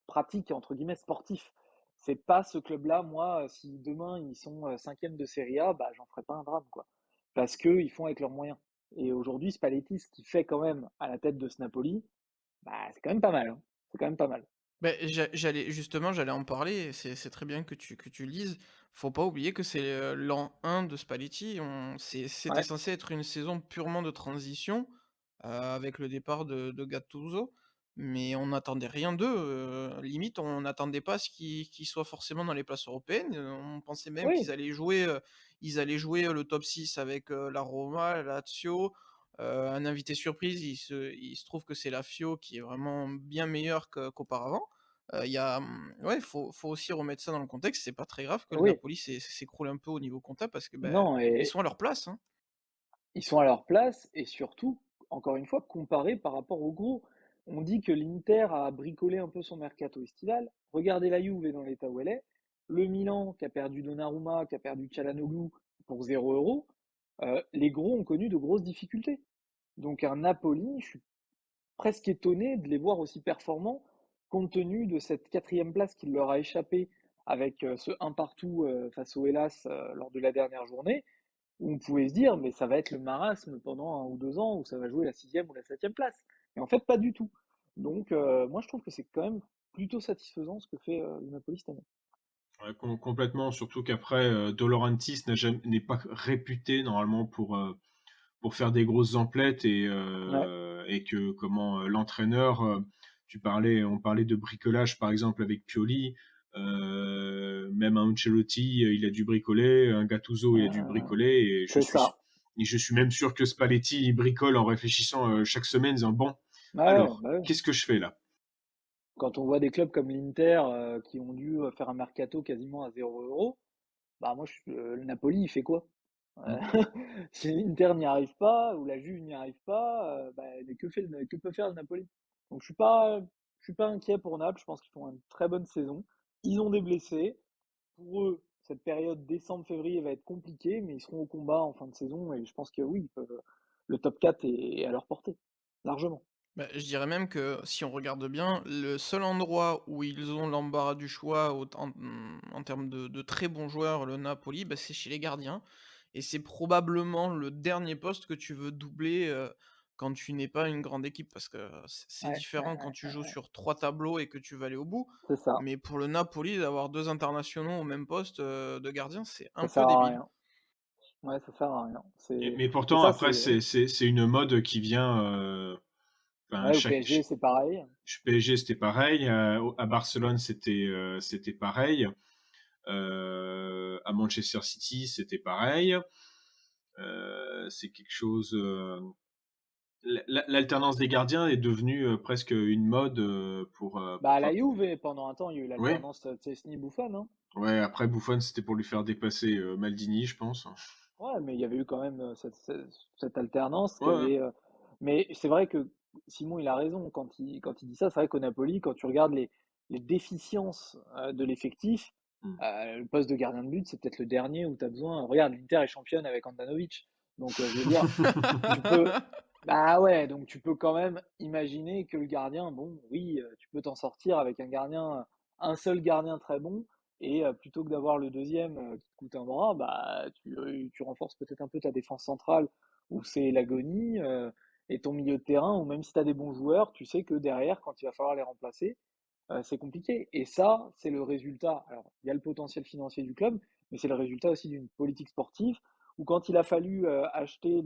pratique, entre guillemets, sportif. C'est pas ce club-là, moi, si demain ils sont cinquième de Serie A, bah, j'en ferai pas un drame, quoi. Parce qu'ils font avec leurs moyens. Et aujourd'hui, Spalletti, ce qu'il fait quand même à la tête de ce Napoli, bah, c'est quand même pas mal, hein. C'est quand même pas mal. Beh, j'allais en parler, c'est très bien que tu lises. Faut pas oublier que c'est, l'an 1 de Spalletti. C'était Ouais, censé être une saison purement de transition, avec le départ de Gattuso, mais on n'attendait rien d'eux, limite on n'attendait pas à ce qu'ils soient forcément dans les places européennes, on pensait même oui, qu'ils allaient jouer le top 6 avec, la Roma, la Lazio, un invité surprise, il se trouve que c'est la Fio qui est vraiment bien meilleure qu'auparavant. Ouais, faut aussi remettre ça dans le contexte. C'est pas très grave que le oui. Napoli s'écroule un peu au niveau comptable parce que, ben, Non ils et sont à leur place, hein. ils sont à leur place et surtout, encore une fois, comparés par rapport aux gros. On dit que l'Inter a bricolé un peu son mercato estival. Regardez la Juve dans l'état où elle est. Le Milan qui a perdu Donnarumma, qui a perdu Çalhanoğlu pour 0 €. Les gros ont connu de grosses difficultés. Donc un Napoli, je suis presque étonné de les voir aussi performants compte tenu de cette quatrième place qui leur a échappé avec ce un partout face au Hellas lors de la dernière journée où on pouvait se dire, mais ça va être le marasme pendant 1 ou 2 ans, où ça va jouer la sixième ou la septième place. Et en fait, pas du tout. Donc, moi, je trouve que c'est quand même plutôt satisfaisant ce que fait le Napoli cette année. Ouais, complètement, surtout qu'après, De Laurentiis n'est pas réputé normalement pour faire des grosses emplettes Ouais, et que l'entraîneur, on parlait de bricolage par exemple avec Pioli, même un Ancelotti, il a dû bricoler, un Gattuso, il a dû euh, bricoler c'est ça. et je suis même sûr que Spalletti, il bricole en réfléchissant, chaque semaine en disant: «Bon, Ouais, alors, bah ouais. qu'est-ce que je fais là?» Quand on voit des clubs comme l'Inter qui ont dû faire un mercato quasiment à 0 €, bah moi, le Napoli, il fait quoi? Euh, Mmh. Si l'Inter n'y arrive pas ou la Juve n'y arrive pas, bah, que peut faire le Napoli? Donc je suis pas inquiet pour Naples. Je pense qu'ils font une très bonne saison. Ils ont des blessés. Pour eux, cette période décembre-février va être compliquée, mais ils seront au combat en fin de saison et je pense que oui, ils peuvent, le top 4 est à leur portée, largement. Bah, je dirais même que si on regarde bien, le seul endroit où ils ont l'embarras du choix en termes de très bons joueurs, le Napoli, bah, c'est chez les gardiens. Et c'est probablement le dernier poste que tu veux doubler quand tu n'es pas une grande équipe. Parce que c'est Ouais, ouais, différent quand ouais, tu joues sur trois tableaux et que tu vas aller au bout. c'est ça. Mais pour le Napoli, d'avoir deux internationaux au même poste de gardien, c'est un Ça peu sert à débile. rien. Ouais, ça sert à rien. Mais Et pourtant ça, après c'est, c'est une mode qui vient, enfin ouais, au chaque PSG, c'est pareil. PSG, c'était pareil. À Barcelone, c'était pareil. À Manchester City, c'était pareil. C'est quelque chose. L'alternance des gardiens est devenue presque une mode Bah, pour à la Juve, pendant un temps, il y a eu ouais, l'alternance Szczęsny-Buffon, hein. ouais. Après Buffon, c'était pour lui faire dépasser Maldini, je pense. Ouais, mais il y avait eu quand même cette alternance Ouais, qui ouais. avait. Mais c'est vrai que Simon, il a raison quand il dit ça. C'est vrai qu'au Napoli, quand tu regardes les déficiences de l'effectif, Mm. le poste de gardien de but, c'est peut-être le dernier où tu as besoin. Regarde, l'Inter est championne avec Handanovic. Donc, je veux dire, tu peux. Bah ouais, donc tu peux quand même imaginer que le gardien, bon, oui, tu peux t'en sortir avec un seul gardien très bon, et plutôt que d'avoir le deuxième qui te coûte un bras, bah tu renforces peut-être un peu ta défense centrale où c'est l'agonie, et ton milieu de terrain où même si tu as des bons joueurs, tu sais que derrière, quand il va falloir les remplacer, c'est compliqué. Et ça, c'est le résultat. Alors, il y a le potentiel financier du club, mais c'est le résultat aussi d'une politique sportive où quand il a fallu acheter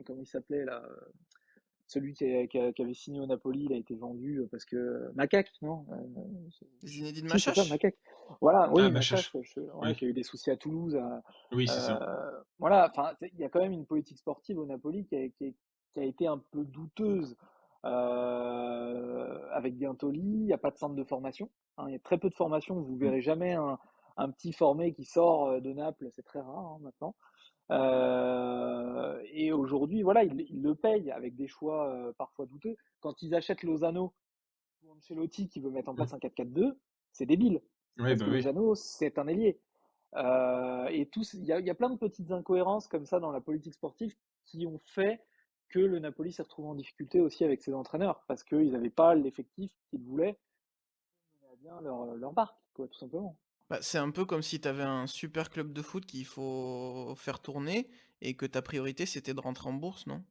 comment il s'appelait là, celui qui avait signé au Napoli, il a été vendu parce que Macaque, non? Zinedine Si, c'est ça, Machache? Macaque. Voilà, Ah, oui, Machache, Machache. ouais, Oui, qui a eu des soucis à Toulouse. oui, c'est ça. Voilà, enfin, il y a quand même une politique sportive au Napoli qui a été un peu douteuse avec Giuntoli. Il n'y a pas de centre de formation, hein, il y a très peu de formation. Vous Mm. verrez jamais un petit formé qui sort de Naples, c'est très rare hein, maintenant. Et aujourd'hui, voilà, ils le payent avec des choix parfois douteux. Quand ils achètent Lozano ou Ancelotti qui veut mettre en Mm. place un 4-4-2, c'est débile. Oui, Parce bah que oui. Lozano, c'est un ailier. Et il y a plein de petites incohérences comme ça dans la politique sportive qui ont fait que le Napoli s'est retrouvé en difficulté aussi avec ses entraîneurs, parce qu'ils n'avaient pas l'effectif qu'ils voulaient pour mener à bien leur barque, quoi, tout simplement. Bah, c'est un peu comme si tu avais un super club de foot qu'il faut faire tourner et que ta priorité c'était de rentrer en bourse, non?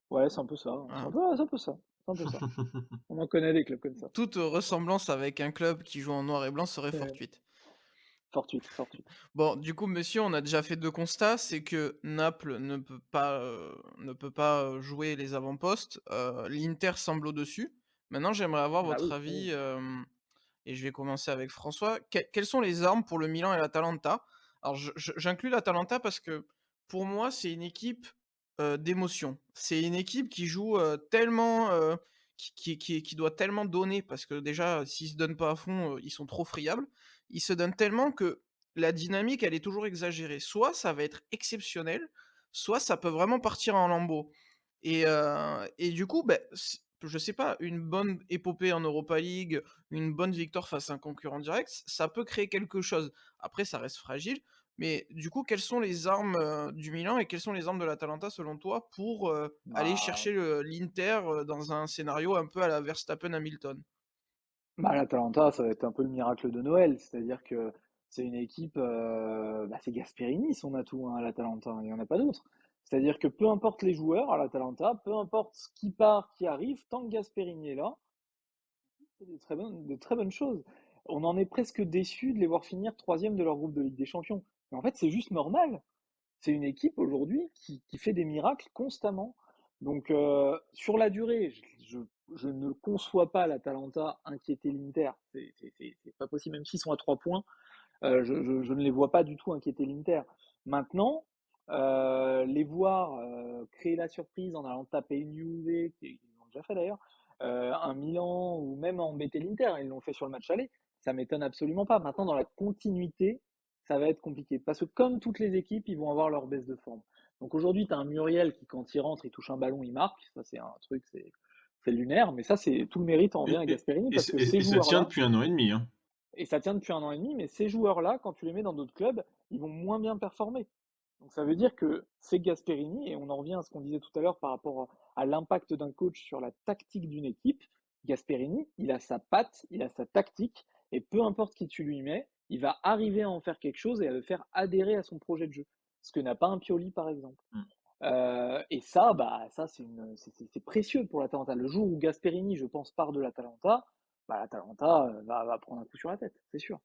Ouais, c'est un peu ça, hein. Voilà. C'est un peu ça. C'est un peu ça. On en connaît des clubs comme ça. Toute ressemblance avec un club qui joue en noir et blanc serait Heu, fortuite. fortuite, fortuite. Bon, du coup, monsieur, on a déjà fait 2 constats, c'est que Naples ne peut pas, jouer les avant-postes, l'Inter semble au-dessus. Maintenant, j'aimerais avoir Bah votre oui, oui, avis, oui. et je vais commencer avec François. Quelles sont les armes pour le Milan et l'Atalanta? Alors j'inclus l'Atalanta parce que, pour moi, c'est une équipe, d'émotion. C'est une équipe qui joue, tellement, qui doit tellement donner parce que déjà, s'ils se donnent pas à fond, ils sont trop friables. Ils se donnent tellement que la dynamique, elle est toujours exagérée. Soit ça va être exceptionnel, soit ça peut vraiment partir en lambeaux et du coup, beh, je sais pas, une bonne épopée en Europa League, une bonne victoire face à un concurrent direct, ça peut créer quelque chose. Après, ça reste fragile, mais du coup, quelles sont les armes, du Milan et quelles sont les armes de l'Atalanta selon toi pour, aller Bah chercher l'Inter, dans un scénario un peu à la Verstappen-Hamilton? Bah, l'Atalanta, ça va être un peu le miracle de Noël, c'est-à-dire que c'est une équipe, bah, c'est Gasperini son atout, hein, à l'Atalanta, il y en a pas d'autre. C'est-à-dire que peu importe les joueurs à l'Atalanta, peu importe ce qui part, qui arrive, tant que Gasperini est là, c'est de très bonnes choses. On en est presque déçu de les voir finir troisième de leur groupe de Ligue des Champions. Mais en fait, c'est juste normal. C'est une équipe aujourd'hui qui fait des miracles constamment. Donc, sur la durée, je ne conçois pas l'Atalanta inquiéter l'Inter. C'est pas possible, même s'ils sont à 3 points, je ne les vois pas du tout inquiéter l'Inter. Maintenant, les voir créer la surprise en allant taper une Juve, ils l'ont déjà fait d'ailleurs, un Milan ou même embêter l'Inter, ils l'ont fait sur le match aller, ça m'étonne absolument pas. Maintenant, dans la continuité, ça va être compliqué. Parce que comme toutes les équipes, ils vont avoir leur baisse de forme. Donc aujourd'hui, tu as un Muriel qui, quand il rentre, il touche un ballon, il marque. Ça, c'est un truc, c'est lunaire. Mais ça, c'est tout le mérite en revient Et, à et- Gasperini et parce ça que et- ces et ça tient joueurs-là, depuis un an et demi, hein. et ça tient depuis un an et demi, mais ces joueurs-là, quand tu les mets dans d'autres clubs, ils vont moins bien performer. Donc ça veut dire que c'est Gasperini, et on en revient à ce qu'on disait tout à l'heure par rapport à l'impact d'un coach sur la tactique d'une équipe. Gasperini, il a sa patte, il a sa tactique, et peu importe qui tu lui mets, il va arriver à en faire quelque chose et à le faire adhérer à son projet de jeu. Ce que n'a pas un Pioli, par exemple. Mm. Et ça, bah, ça c'est précieux pour l'Atalanta. Le jour où Gasperini, je pense, part de l'Atalanta, bah, l'Atalanta va prendre un coup sur la tête, c'est sûr.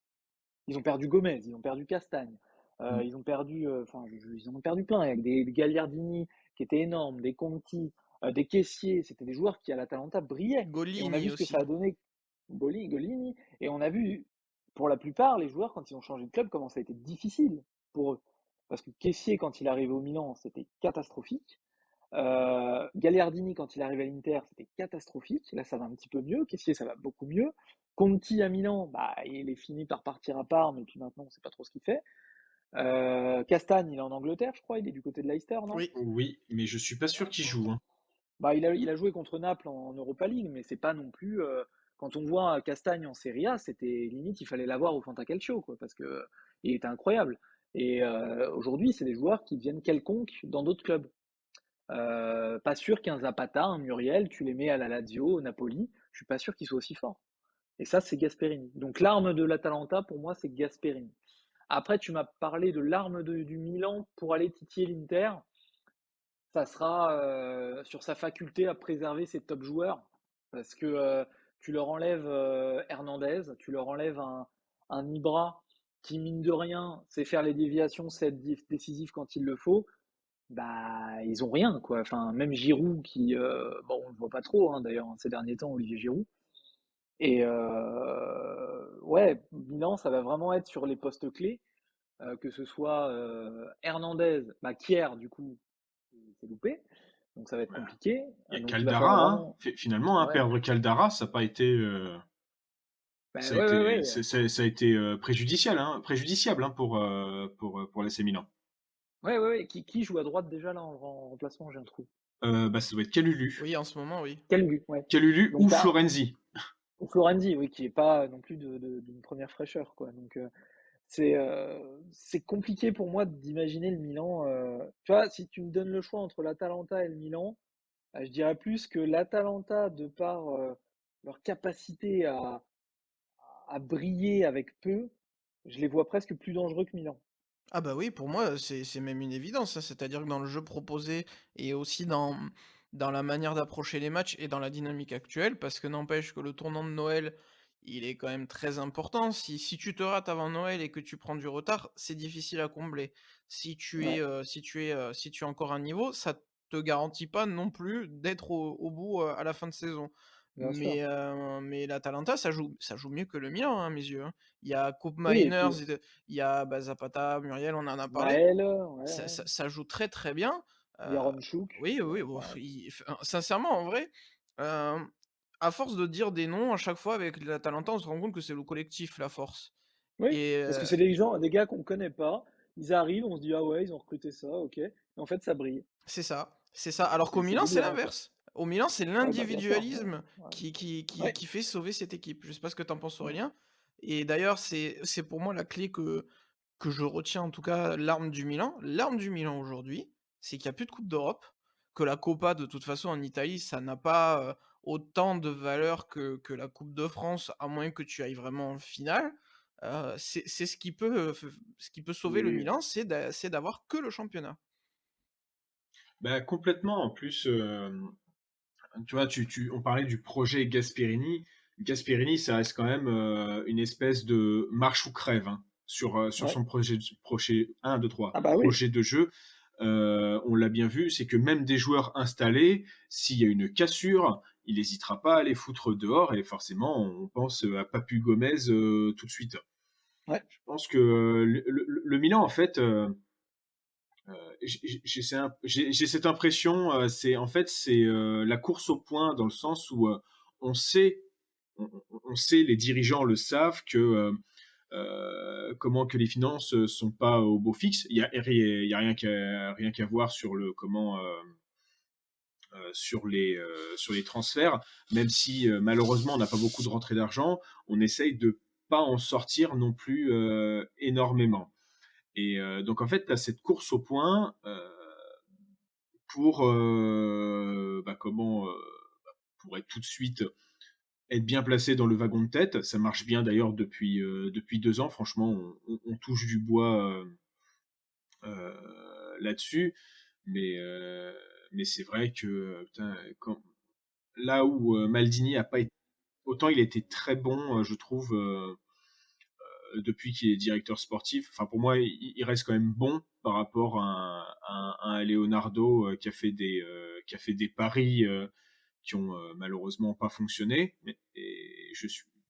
Ils ont perdu Gomez, ils ont perdu Castagne, Mm. ils ont perdu, enfin, ils en ont perdu plein, avec des Gagliardini qui étaient énormes, des Conti, des Caissier, c'était des joueurs qui à l'Atalanta brillaient. Et on a Golini vu ce que ça aussi. a donné, Golini, et on a vu, pour la plupart, les joueurs, quand ils ont changé de club, comment ça a été difficile pour eux. Parce que Caissier, quand il est arrivé au Milan, c'était catastrophique. Gagliardini, quand il arrive à l'Inter, c'était catastrophique. Là, ça va un petit peu mieux. Caissier, ça va beaucoup mieux. Conti à Milan, bah, il est fini par partir à Parme, et puis maintenant, on ne sait pas trop ce qu'il fait. Castagne, il est en Angleterre, je crois. Il est du côté de Leicester, non? Oui. Oui, mais je suis pas sûr qu'il joue, hein. Bah, il a joué contre Naples en Europa League, mais c'est pas non plus. Quand on voit Castagne en Serie A, c'était limite, il fallait l'avoir au Fantacalcio, quoi, parce que il était incroyable. Et aujourd'hui, c'est des joueurs qui deviennent quelconques dans d'autres clubs. Pas sûr qu'un Zapata, un Muriel, tu les mets à la Lazio, au Napoli, je suis pas sûr qu'ils soient aussi forts. Et ça, c'est Gasperini. Donc l'arme de l'Atalanta, pour moi, c'est Gasperini. Après, tu m'as parlé de l'arme du Milan pour aller titiller l'Inter. Ça sera sur sa faculté à préserver ses top joueurs. Parce que tu leur enlèves Hernandez, tu leur enlèves un Ibra qui, mine de rien, sait faire les déviations, sait être décisif quand il le faut. Bah, ils ont rien, quoi. Enfin, même Giroud, qui, bon, on le voit pas trop, hein, d'ailleurs, ces derniers temps, Olivier Giroud. Et ouais, Milan, ça va vraiment être sur les postes clés, que ce soit Hernandez, bah, Kier, du coup, c'est loupé, donc ça va être Voilà. compliqué. Il y a Donc il va falloir Caldara, hein. vraiment, Finalement, hein, ouais, perdre Caldara, bah, ça a ouais, ouais, été, ouais, ça a été préjudiciable, hein, pour l'AC Milan. ouais, ouais, ouais. Qui joue à droite déjà là en remplacement, j'ai un trou. Bah, ça doit être Kalulu. Oui, en ce moment, oui. Calgu, ouais. Kalulu Donc ou t'as Florenzi. Florenzi, oui, qui est pas non plus d'une première fraîcheur, quoi. Donc c'est compliqué pour moi d'imaginer le Milan. Tu vois, si tu me donnes le choix entre l'Atalanta et le Milan, je dirais plus que l'Atalanta, de par leur capacité à briller avec peu, je les vois presque plus dangereux que Milan. Ah bah oui, pour moi, c'est même une évidence, ça. C'est-à-dire que dans le jeu proposé et aussi dans la manière d'approcher les matchs et dans la dynamique actuelle, parce que n'empêche que le tournant de Noël, il est quand même très important. Si tu te rates avant Noël et que tu prends du retard, c'est difficile à combler. Ouais, Si tu es encore à un niveau, ça te garantit pas non plus d'être au bout, à la fin de saison. bien sûr. Mais l'Atalanta, ça joue mieux que le Milan, hein, à mes yeux, hein. Il y a Koop Oui, et Miners, puis il y a, bah, Zapata, Muriel, on en a parlé. Maël, ouais, Ça ouais, ça ça joue très, très bien. Heu, Yaramchuk, oui, oui, bon, ouais. il enfin, sincèrement, en vrai, hem, à force de dire des noms à chaque fois avec l'Atalanta, on se rend compte que c'est le collectif la force Oui, et parce que c'est des gars qu'on connaît pas, ils arrivent, on se dit: «Ah ouais, ils ont recruté ça, OK», et en fait ça brille c'est ça, c'est ça. et Alors qu'au c'est Milan, c'est délirant, quoi. l'inverse. Au Milan, c'est Ouais, bah, bien sûr, ouais, l'individualisme ouais. qui Ouais, qui fait sauver cette équipe. Je sais pas ce que tu en penses, mmh, Aurélien? Et d'ailleurs, c'est pour moi la clé que je retiens, en tout cas, l'arme du Milan. L'arme du Milan aujourd'hui, c'est qu'il y a plus de coupe d'Europe, que la Coppa, de toute façon, en Italie, ça n'a pas, autant de valeur que la coupe de France, à moins que tu ailles vraiment en finale. C'est ce qui peut, ce qui peut sauver le Oui. Milan, c'est d'avoir que le championnat. Bah, complètement. En plus, tu vois, on parlait du projet Gasperini. Gasperini, ça reste quand même une espèce de marche ou crève, hein, sur ouais. son projet 1, 2, 3, Ah bah oui, projet de jeu. On l'a bien vu, c'est que même des joueurs installés, s'il y a une cassure, il n'hésitera pas à les foutre dehors et forcément, on pense à Papu Gomez tout de suite. ouais, Je pense que le Milan, en fait, j'ai cette impression, c'est la course au point dans le sens où on sait, on sait, les dirigeants le savent que comment que les finances sont pas au beau fixe. Il y a rien qu'à voir sur le comment sur les transferts, même si malheureusement on n'a pas beaucoup de rentrées d'argent, on essaye de pas en sortir non plus énormément. Et donc en fait, tu as cette course au point pour pour être tout de suite être bien placé dans le wagon de tête. Ça marche bien d'ailleurs depuis 2 ans. Franchement, on touche du bois là-dessus. Mais, euh, mais c'est vrai que putain, là où Maldini a pas été, autant il était très bon, je trouve, depuis qu'il est directeur sportif. Enfin, pour moi, il reste quand même bon par rapport à un Leonardo qui a fait des paris qui ont malheureusement pas fonctionné. Et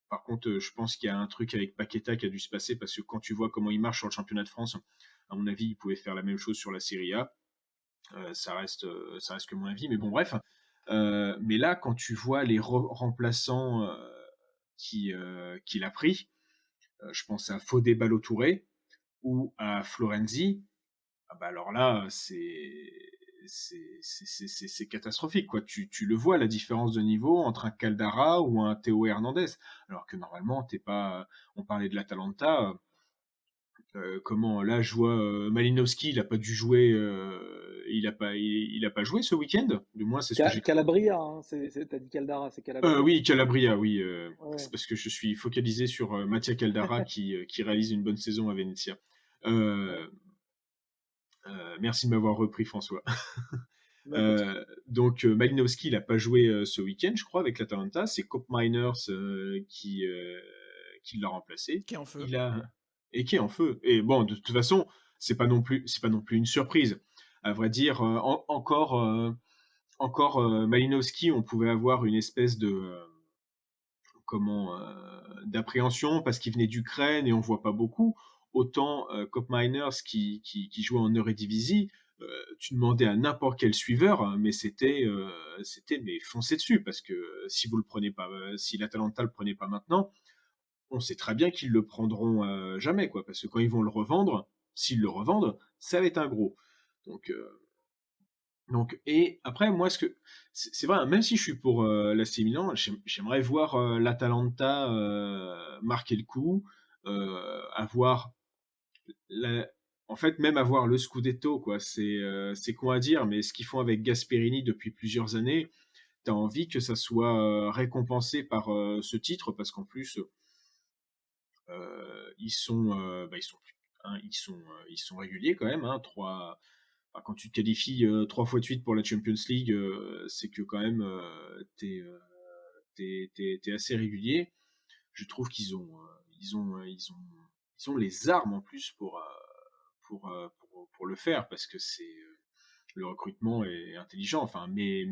par contre, je pense qu'il y a un truc avec Paqueta qui a dû se passer parce que quand tu vois comment il marche sur le championnat de France, à mon avis, il pouvait faire la même chose sur la Serie A. Ça reste que mon avis, mais bon, bref. Mais là, quand tu vois les remplaçants qu'il a pris, je pense à Fodé Ballo-Touré ou à Florenzi. Ah bah alors là, c'est catastrophique, quoi. Tu le vois, la différence de niveau entre un Caldara ou un Théo Hernandez. Alors que normalement, t'es pas. On parlait de l'Atalanta. Comment là, je vois Malinowski, il a pas dû jouer. Il a pas joué ce week-end. Du moins, c'est ce que j'ai cru. Calabria, hein, tu dit Caldara, c'est Calabria. Oui, Calabria, oui. C'est Ouais, parce que je suis focalisé sur Mattia Caldara qui réalise une bonne saison à Venezia. ouais. Euh, Merci de m'avoir repris, François. Bah, pas de souci. Donc Malinowski, il n'a pas joué ce week-end, je crois, avec l'Atalanta. C'est Cop Miners qui l'a remplacé. Qui est en feu. Il a et qui est en feu. Et bon, de toute façon, c'est pas non plus une surprise. À vrai dire, encore Malinowski, on pouvait avoir une espèce de d'appréhension parce qu'il venait d'Ukraine et on voit pas beaucoup. Autant Cop Miners qui jouait en Eredivisie, tu demandais à n'importe quel suiveur, hein, mais c'était mais foncé dessus parce que si vous le prenez pas, si l'Atalanta le prenait pas maintenant, on sait très bien qu'ils le prendront jamais, quoi, parce que quand ils vont le revendre, s'ils le revendent, ça va être un gros. Donc et après, moi, c'est vrai, hein, même si je suis pour l'AC Milan, j'aimerais voir l'Atalanta marquer le coup, avoir la, en fait, même avoir le Scudetto, quoi. C'est con à dire, mais ce qu'ils font avec Gasperini depuis plusieurs années, t'as envie que ça soit récompensé par ce titre, parce qu'en plus, ils sont, ils sont réguliers quand même, hein, quand tu te qualifies 3 fois de suite pour la Champions League, c'est que quand même t'es assez régulier. Je trouve ils ont les armes en plus pour le faire parce que le recrutement est intelligent. Enfin, mais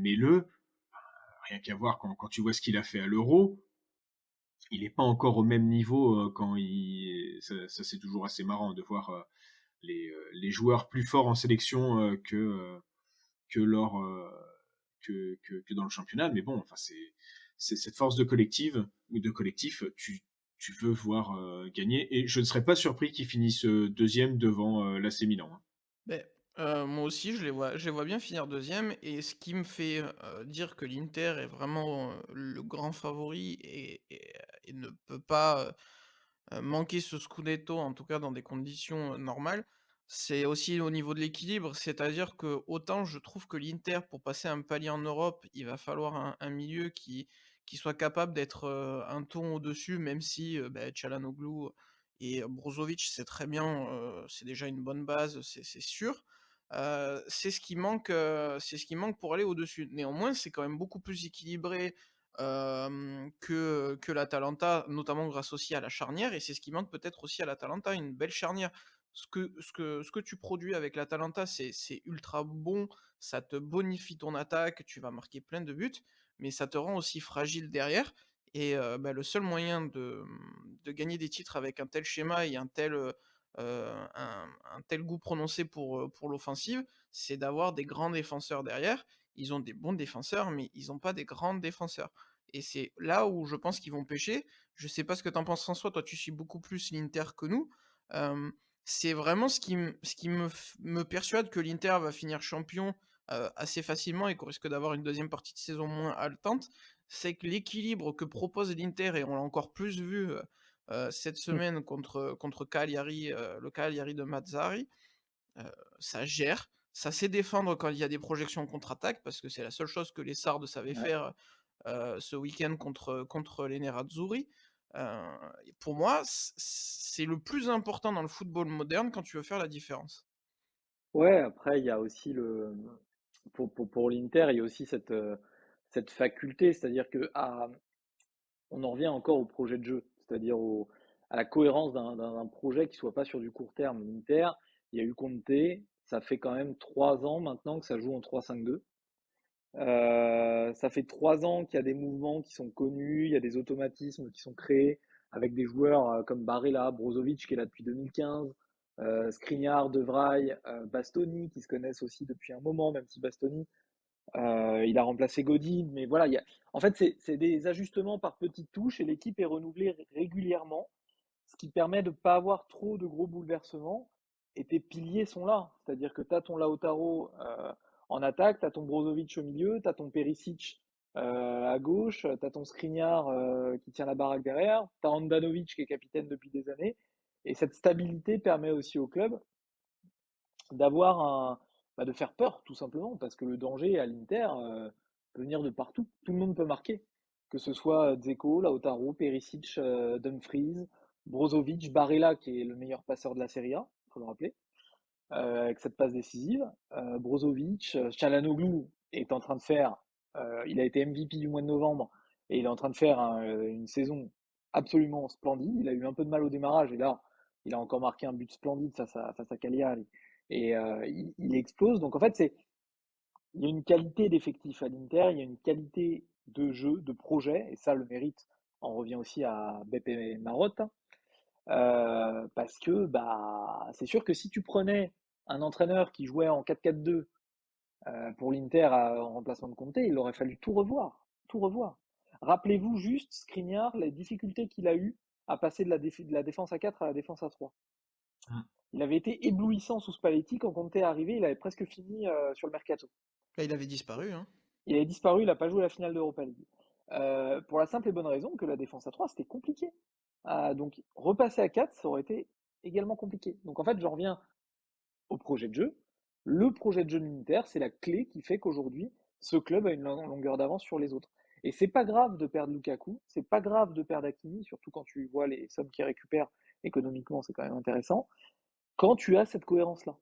rien qu'à voir quand tu vois ce qu'il a fait à l'Euro, il n'est pas encore au même niveau ça c'est toujours assez marrant de voir les joueurs plus forts en sélection que lors que dans le championnat. Mais bon, enfin c'est cette force de collective ou de collectif. Tu veux voir gagner et je ne serais pas surpris qu'ils finissent deuxième devant l'AC Milan. Hein. Beh, moi aussi je les vois bien finir deuxième et ce qui me fait, dire que l'Inter est vraiment, le grand favori et ne peut pas, manquer ce scudetto, en tout cas dans des conditions, normales, c'est aussi au niveau de l'équilibre. C'est-à-dire que autant je trouve que l'Inter, pour passer un palier en Europe, il va falloir un milieu qui soit capable d'être, un ton au-dessus, même si, Çalhanoğlu et Brozovic, c'est très bien, c'est déjà une bonne base, c'est sûr. C'est ce qui manque pour aller au-dessus. Néanmoins, c'est quand même beaucoup plus équilibré, que l'Atalanta, notamment grâce aussi à la charnière et c'est ce qui manque peut-être aussi à l'Atalanta, une belle charnière. Ce que tu produis avec l'Atalanta, c'est ultra bon, ça te bonifie ton attaque, tu vas marquer plein de buts, mais ça te rend aussi fragile derrière et le seul moyen de gagner des titres avec un tel schéma et un tel goût prononcé pour l'offensive, c'est d'avoir des grands défenseurs derrière. Ils ont des bons défenseurs, mais ils ont pas des grands défenseurs et c'est là où je pense qu'ils vont pêcher. Je sais pas ce que tu en penses, François, toi tu suis beaucoup plus l'Inter que nous. Hem, c'est vraiment ce qui me persuade que l'Inter va finir champion, assez facilement et qu'on risque d'avoir une deuxième partie de saison moins haletante. C'est que l'équilibre que propose l'Inter et on l'a encore plus vu, cette semaine contre Cagliari, le Cagliari de Mazzarri, Heu, ça gère, ça sait défendre quand il y a des projections contre-attaque parce que c'est la seule chose que les Sardes savaient Ouais. faire, ce week-end contre les Nerazzurri. Heu, pour moi, c'est le plus important dans le football moderne quand tu veux faire la différence. Ouais, après, il y a aussi pour l'Inter, il y a aussi cette faculté, c'est-à-dire on en revient encore au projet de jeu, c'est-à-dire à la cohérence d'un projet qui soit pas sur du court terme. L'Inter, il y a eu Conte, ça fait quand même 3 ans maintenant que ça joue en 3-5-2. Ça fait 3 ans qu'il y a des mouvements qui sont connus, il y a des automatismes qui sont créés avec des joueurs comme Barella, Brozovic qui est là depuis 2015, Skriniar, De Vrij, Bastoni qui se connaissent aussi depuis un moment, même si Bastoni il a remplacé Godin, mais voilà, en fait c'est des ajustements par petites touches et l'équipe est renouvelée régulièrement, ce qui permet de ne pas avoir trop de gros bouleversements. Et tes piliers sont là. C'est-à-dire que tu as ton Lautaro en attaque, tu as ton Brozovic au milieu, tu as ton Perisic à gauche, tu as ton Skriniar qui tient la baraque derrière, tu as Handanovic qui est capitaine depuis des années. Et cette stabilité permet aussi au club d'avoir de faire peur tout simplement parce que le danger à l'Inter peut venir de partout. Tout le monde peut marquer, que ce soit Dzeko, Lautaro, Perisic, Dumfries, Brozovic, Barella qui est le meilleur passeur de la Serie A, faut le rappeler, avec cette passe décisive. Brozovic, Çalhanoğlu est en train de faire, il a été MVP du mois de novembre et il est en train de faire une saison absolument splendide. Il a eu un peu de mal au démarrage et là, il a encore marqué un but splendide face à Cagliari et il explose. Donc en fait, il y a une qualité d'effectif à l'Inter, il y a une qualité de jeu, de projet, et ça, le mérite, on revient aussi à Beppe Marotta, parce que c'est sûr que si tu prenais un entraîneur qui jouait en 4-4-2 pour l'Inter en remplacement de Conte, il aurait fallu tout revoir, tout revoir. Rappelez-vous juste Skriniar, les difficultés qu'il a eues à passer de la défense à 4 à la défense à 3. Mm. Il avait été éblouissant sous Spalletti quand Conte est arrivé, il avait presque fini sur le mercato. Là, il avait disparu, hein. Il avait disparu, il n'a pas joué la finale d'Europa League. Pour la simple et bonne raison que la défense à 3 c'était compliqué. Donc repasser à 4 ça aurait été également compliqué. Donc en fait, j'en reviens au projet de jeu. Le projet de jeu de l'Inter, c'est la clé qui fait qu'aujourd'hui, ce club a une longueur d'avance sur les autres. Et c'est pas grave de perdre Lukaku, c'est pas grave de perdre Hakimi, surtout quand tu vois les sommes qu'il récupère économiquement, c'est quand même intéressant. Quand tu as cette cohérence-là.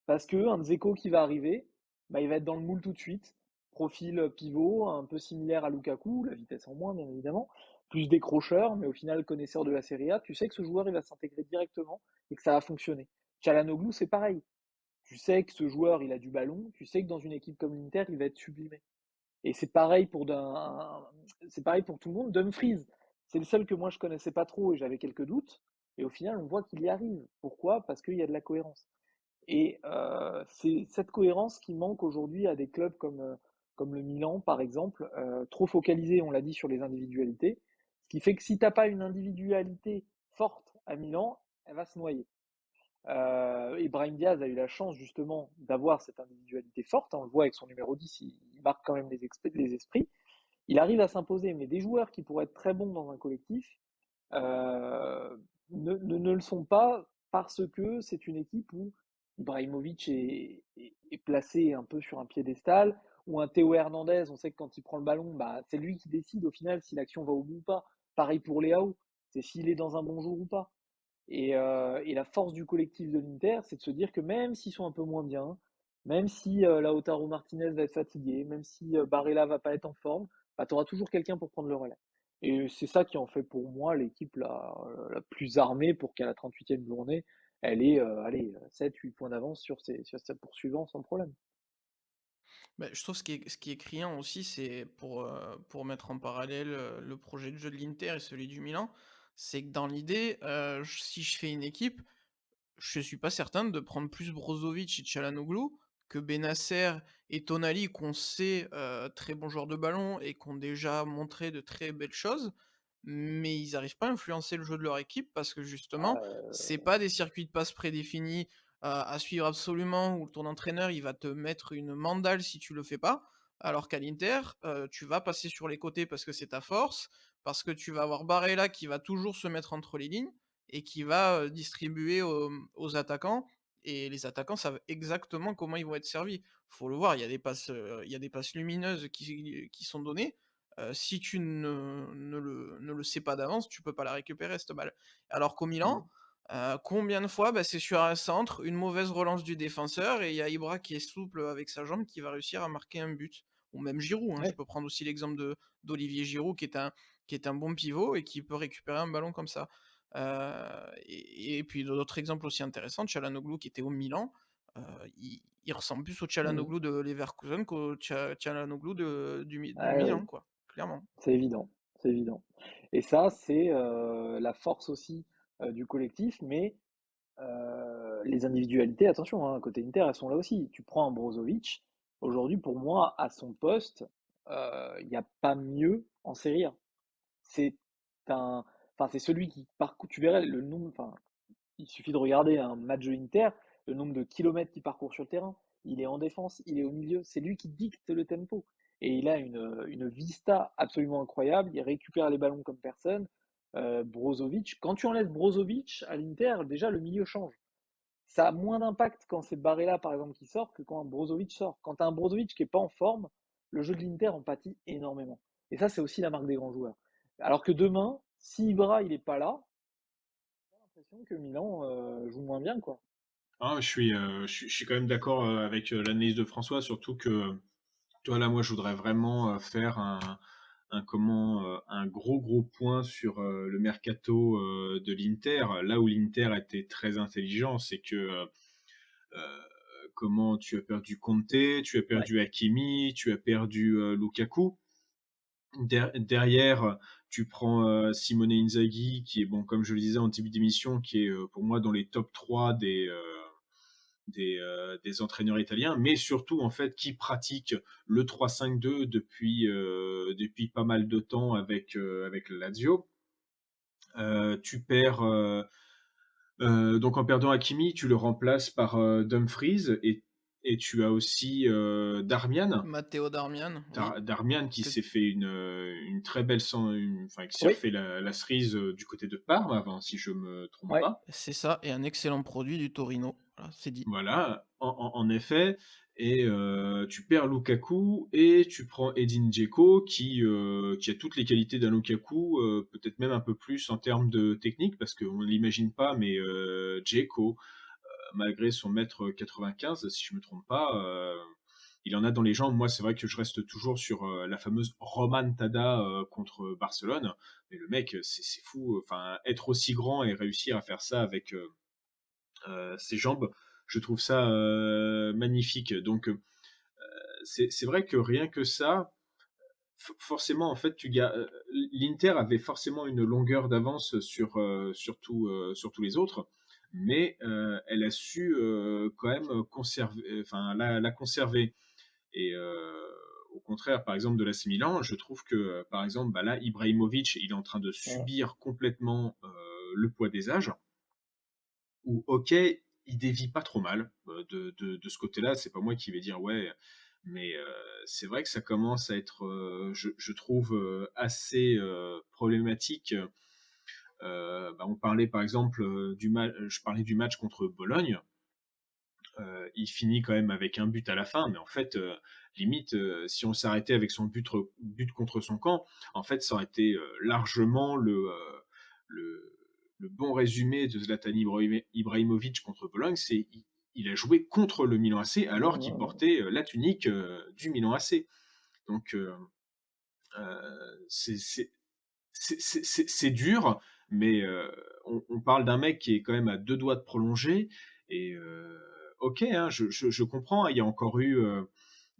Parce qu'un Dzeko qui va arriver, bah, il va être dans le moule tout de suite. Profil pivot, un peu similaire à Lukaku, la vitesse en moins, bien évidemment. Plus décrocheur, mais au final connaisseur de la Serie A. Tu sais que ce joueur, il va s'intégrer directement et que ça va fonctionner. Çalhanoğlu, c'est pareil. Tu sais que ce joueur, il a du ballon. Tu sais que dans une équipe comme l'Inter, il va être sublimé. Et c'est pareil pour tout le monde. Dumfries, c'est le seul que moi je connaissais pas trop et j'avais quelques doutes. Et au final, on voit qu'il y arrive. Pourquoi? Parce qu'il y a de la cohérence. Et c'est cette cohérence qui manque aujourd'hui à des clubs comme le Milan, par exemple, trop focalisés, on l'a dit, sur les individualités. Ce qui fait que si t'as pas une individualité forte à Milan, elle va se noyer. Et Brahim Diaz a eu la chance justement d'avoir cette individualité forte. On le voit avec son numéro 10, il marque quand même les esprits. Il arrive à s'imposer, mais des joueurs qui pourraient être très bons dans un collectif euh, ne le sont pas parce que c'est une équipe où Ibrahimovic est placé un peu sur un piédestal, ou un Théo Hernandez, on sait que quand il prend le ballon, bah, c'est lui qui décide au final si l'action va au bout ou pas. Pareil pour Léao, c'est s'il est dans un bon jour ou pas. Et la force du collectif de l'Inter, c'est de se dire que même s'ils sont un peu moins bien, même si Lautaro Martinez va être fatigué, même si Barella va pas être en forme, bah, tu auras toujours quelqu'un pour prendre le relais. Et c'est ça qui en fait pour moi l'équipe la plus armée pour qu'à la 38e journée, elle ait allez, 7-8 points d'avance sur ses poursuivants sans problème. Bah, je trouve ce qui est criant aussi, c'est pour mettre en parallèle, le projet de jeu de l'Inter et celui du Milan, c'est que dans l'idée, si je fais une équipe, je suis pas certain de prendre plus Brozovic et Çalhanoğlu que Bennacer et Tonali qu'on sait, très bons joueurs de ballon et qui ont déjà montré de très belles choses, mais ils arrivent pas à influencer le jeu de leur équipe parce que justement, c'est pas des circuits de passe prédéfinis, à suivre absolument où ton entraîneur, il va te mettre une mandale si tu le fais pas. Alors qu'à l'Inter, tu vas passer sur les côtés parce que c'est ta force, parce que tu vas avoir Barella qui va toujours se mettre entre les lignes et qui va, distribuer aux attaquants et les attaquants savent exactement comment ils vont être servis. Faut le voir, il y a des passes lumineuses qui sont données, si tu ne le sais pas d'avance, tu peux pas la récupérer cette balle. Alors qu'au Mm. Milan, combien de fois, bah, c'est sur un centre, une mauvaise relance du défenseur et il y a Ibra qui est souple avec sa jambe qui va réussir à marquer un but. Ou même Giroud, hein, je Ouais, peux prendre aussi l'exemple d'Olivier Giroud qui est un bon pivot et qui peut récupérer un ballon comme ça. Et puis d'autres exemples aussi intéressants, Çalhanoğlu qui était au Milan, heu, il ressemble plus au mm. Çalhanoğlu de Leverkusen qu'au Çalhanoğlu du Ouais, Milan, ouais, quoi, clairement. c'est évident, c'est évident. Et ça, c'est la force aussi du collectif, mais les individualités, attention, hein, côté Inter, elles sont là aussi. Tu prends un Brozovic, aujourd'hui, pour moi, à son poste, il n'y a pas mieux en Serie A. C'est un, enfin, c'est celui qui parcourt, tu verrais le nombre, enfin, il suffit de regarder un match de Inter, le nombre de kilomètres qu'il parcourt sur le terrain. Il est en défense, il est au milieu, c'est lui qui dicte le tempo. Et il a une vista absolument incroyable, il récupère les ballons comme personne. Brozovic, quand tu enlèves Brozovic à l'Inter, déjà le milieu change. Ça a moins d'impact quand c'est Barella, par exemple, qui sort que quand un Brozovic sort. Quand tu as un Brozovic qui est pas en forme, le jeu de l'Inter en pâtit énormément. Et ça, c'est aussi la marque des grands joueurs. Alors que demain, si Ibra il est pas là, j'ai l'impression que Milan joue moins bien, quoi. Ah, je suis quand même d'accord avec l'analyse de François, surtout que, toi, là, moi, je voudrais vraiment faire un gros point sur le mercato de l'Inter. Là où l'Inter était très intelligent, c'est que euh, comment tu as perdu Conte, tu as Ouais. perdu Hakimi, tu as perdu Lukaku. Derrière, tu prends Simone Inzaghi, qui est, bon, comme je le disais en début d'émission, qui est pour moi dans les top 3 des entraîneurs italiens, mais surtout en fait qui pratique le 3-5-2 depuis pas mal de temps avec le Lazio. Tu perds donc en perdant Hakimi, tu le remplaces par Dumfries et tu as aussi Darmian. Matteo Darmian, oui, Darmian qui que s'est fait une très belle enfin qui s'est Oui, refait la cerise du côté de Parme avant, si je me trompe ouais. pas. c'est ça et un excellent produit du Torino. Voilà, c'est dit. Voilà, en effet. Et tu perds Lukaku et tu prends Edin Dzeko qui a toutes les qualités d'un Lukaku, peut-être même un peu plus en termes de technique, parce qu'on ne l'imagine pas, mais Dzeko, malgré son mètre 95, si je me trompe pas. Il en a dans les jambes. Moi, c'est vrai que je reste toujours sur la fameuse remontada contre Barcelone. Mais le mec, c'est fou. Enfin, être aussi grand et réussir à faire ça avec ses jambes, je trouve ça magnifique. Donc, c'est vrai que rien que ça, forcément, en fait, l'Inter avait forcément une longueur d'avance sur tous les autres, mais elle a su quand même conserver, enfin, la conserver. Et au contraire, par exemple, de l'AC Milan, je trouve que, par exemple, bah là, Ibrahimovic, il est en train de Ouais. subir complètement le poids des âges. Où, ok, il dévie pas trop mal de ce côté-là. C'est pas moi qui vais dire ouais, mais c'est vrai que ça commence à être, je trouve, assez problématique. Bah, on parlait par exemple je parlais du match contre Bologne. Il finit quand même avec un but à la fin, mais en fait, limite, si on s'arrêtait avec son but contre son camp, en fait, ça aurait été largement le, le bon résumé de Zlatan Ibrahimovic contre Bologne. Il a joué contre le Milan AC alors qu'il Ouais. portait la tunique du Milan AC. Donc, c'est c'est dur, mais on parle d'un mec qui est quand même à deux doigts de prolonger. Et ok, hein, je comprends. Il y a encore eu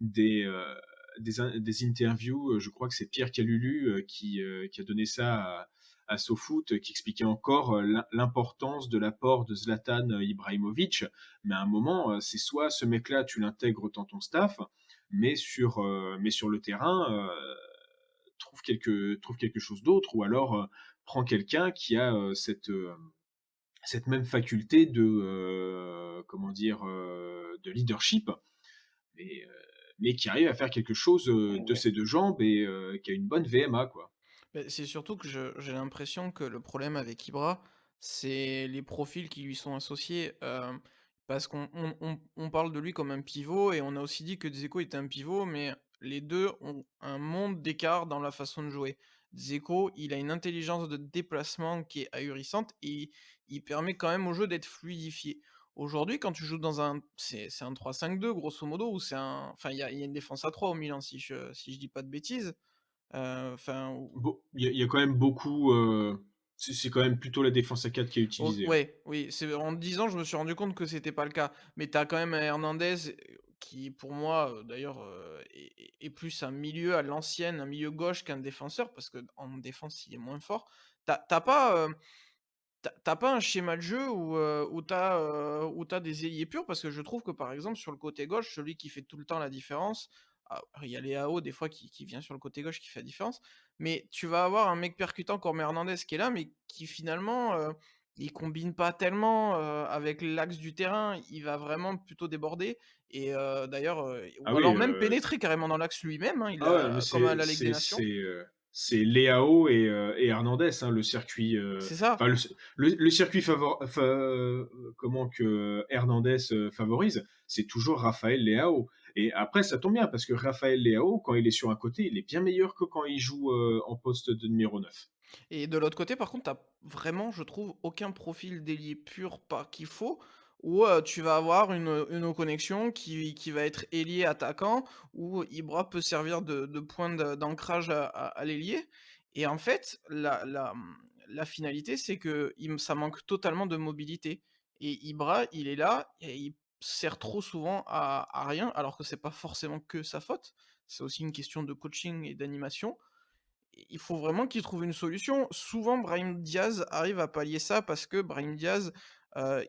des, euh, des interviews. Je crois que c'est Pierre Calulu qui a donné ça à SoFoot, qui expliquait encore l'importance de l'apport de Zlatan Ibrahimovic. Mais à un moment, c'est soit ce mec-là, tu l'intègres dans ton staff, mais sur le terrain, trouve quelque chose d'autre, ou alors prends quelqu'un qui a cette même faculté comment dire, de leadership, mais, euh, mais qui arrive à faire quelque chose de Ouais. ses deux jambes et qui a une bonne VMA, quoi. Beh, c'est surtout que j'ai l'impression que le problème avec Ibra, c'est les profils qui lui sont associés, parce qu'on parle de lui comme un pivot et on a aussi dit que Dzeko était un pivot, mais les 2 ont un monde d'écart dans la façon de jouer. Dzeko, il a une intelligence de déplacement qui est ahurissante et il permet quand même au jeu d'être fluidifié. Aujourd'hui, quand tu joues dans c'est un 3-5-2 grosso modo ou c'est un enfin il y a une défense à 3 au Milan si je dis pas de bêtises, enfin Il y a quand même beaucoup. C'est quand même plutôt la défense à 4 qui est O utilisée, hein. ouais, oui, c'est en 10 ans, je me suis rendu compte que c'était pas le cas. Mais tu as quand même un Hernandez, qui pour moi, d'ailleurs, est plus un milieu à l'ancienne, un milieu gauche qu'un défenseur parce qu'en défense, il est moins fort. Tu pas, tu pas un schéma de jeu où tu as des ailiers purs? Parce que je trouve que, par exemple, sur le côté gauche, celui qui fait tout le temps la différence, il y a Leao des fois qui vient sur le côté gauche qui fait la différence, mais tu vas avoir un mec percutant comme Hernandez qui est là, mais qui finalement, il combine pas tellement, avec l'axe du terrain. Il va vraiment plutôt déborder et d'ailleurs, Ah ou oui, alors même pénétrer carrément dans l'axe lui-même, hein, il ah ouais, mais a comme à la Ligue des Nations. c'est Leao et Hernandez, hein, le circuit, C'est ça. enfin le circuit comment que Hernandez favorise, c'est toujours Raphaël Leao. Et après, ça tombe bien parce que Raphaël Leao, quand il est sur un côté, il est bien meilleur que quand il joue en poste de numéro 9. Et de l'autre côté, par contre, tu vraiment, je trouve, aucun profil d'ailier pur pas qu'il faut, où, tu vas avoir une connexion qui va être ailier attaquant, où Ibra peut servir de point d'ancrage à l'ailier. Et en fait, la finalité, c'est que ça manque totalement de mobilité. Et Ibra, il est là et il sert trop souvent à rien, alors que c'est pas forcément que sa faute. C'est aussi une question de coaching et d'animation. Il faut vraiment qu'ils trouvent une solution. Souvent, Brahim Diaz arrive à pallier ça parce que Brahim Diaz,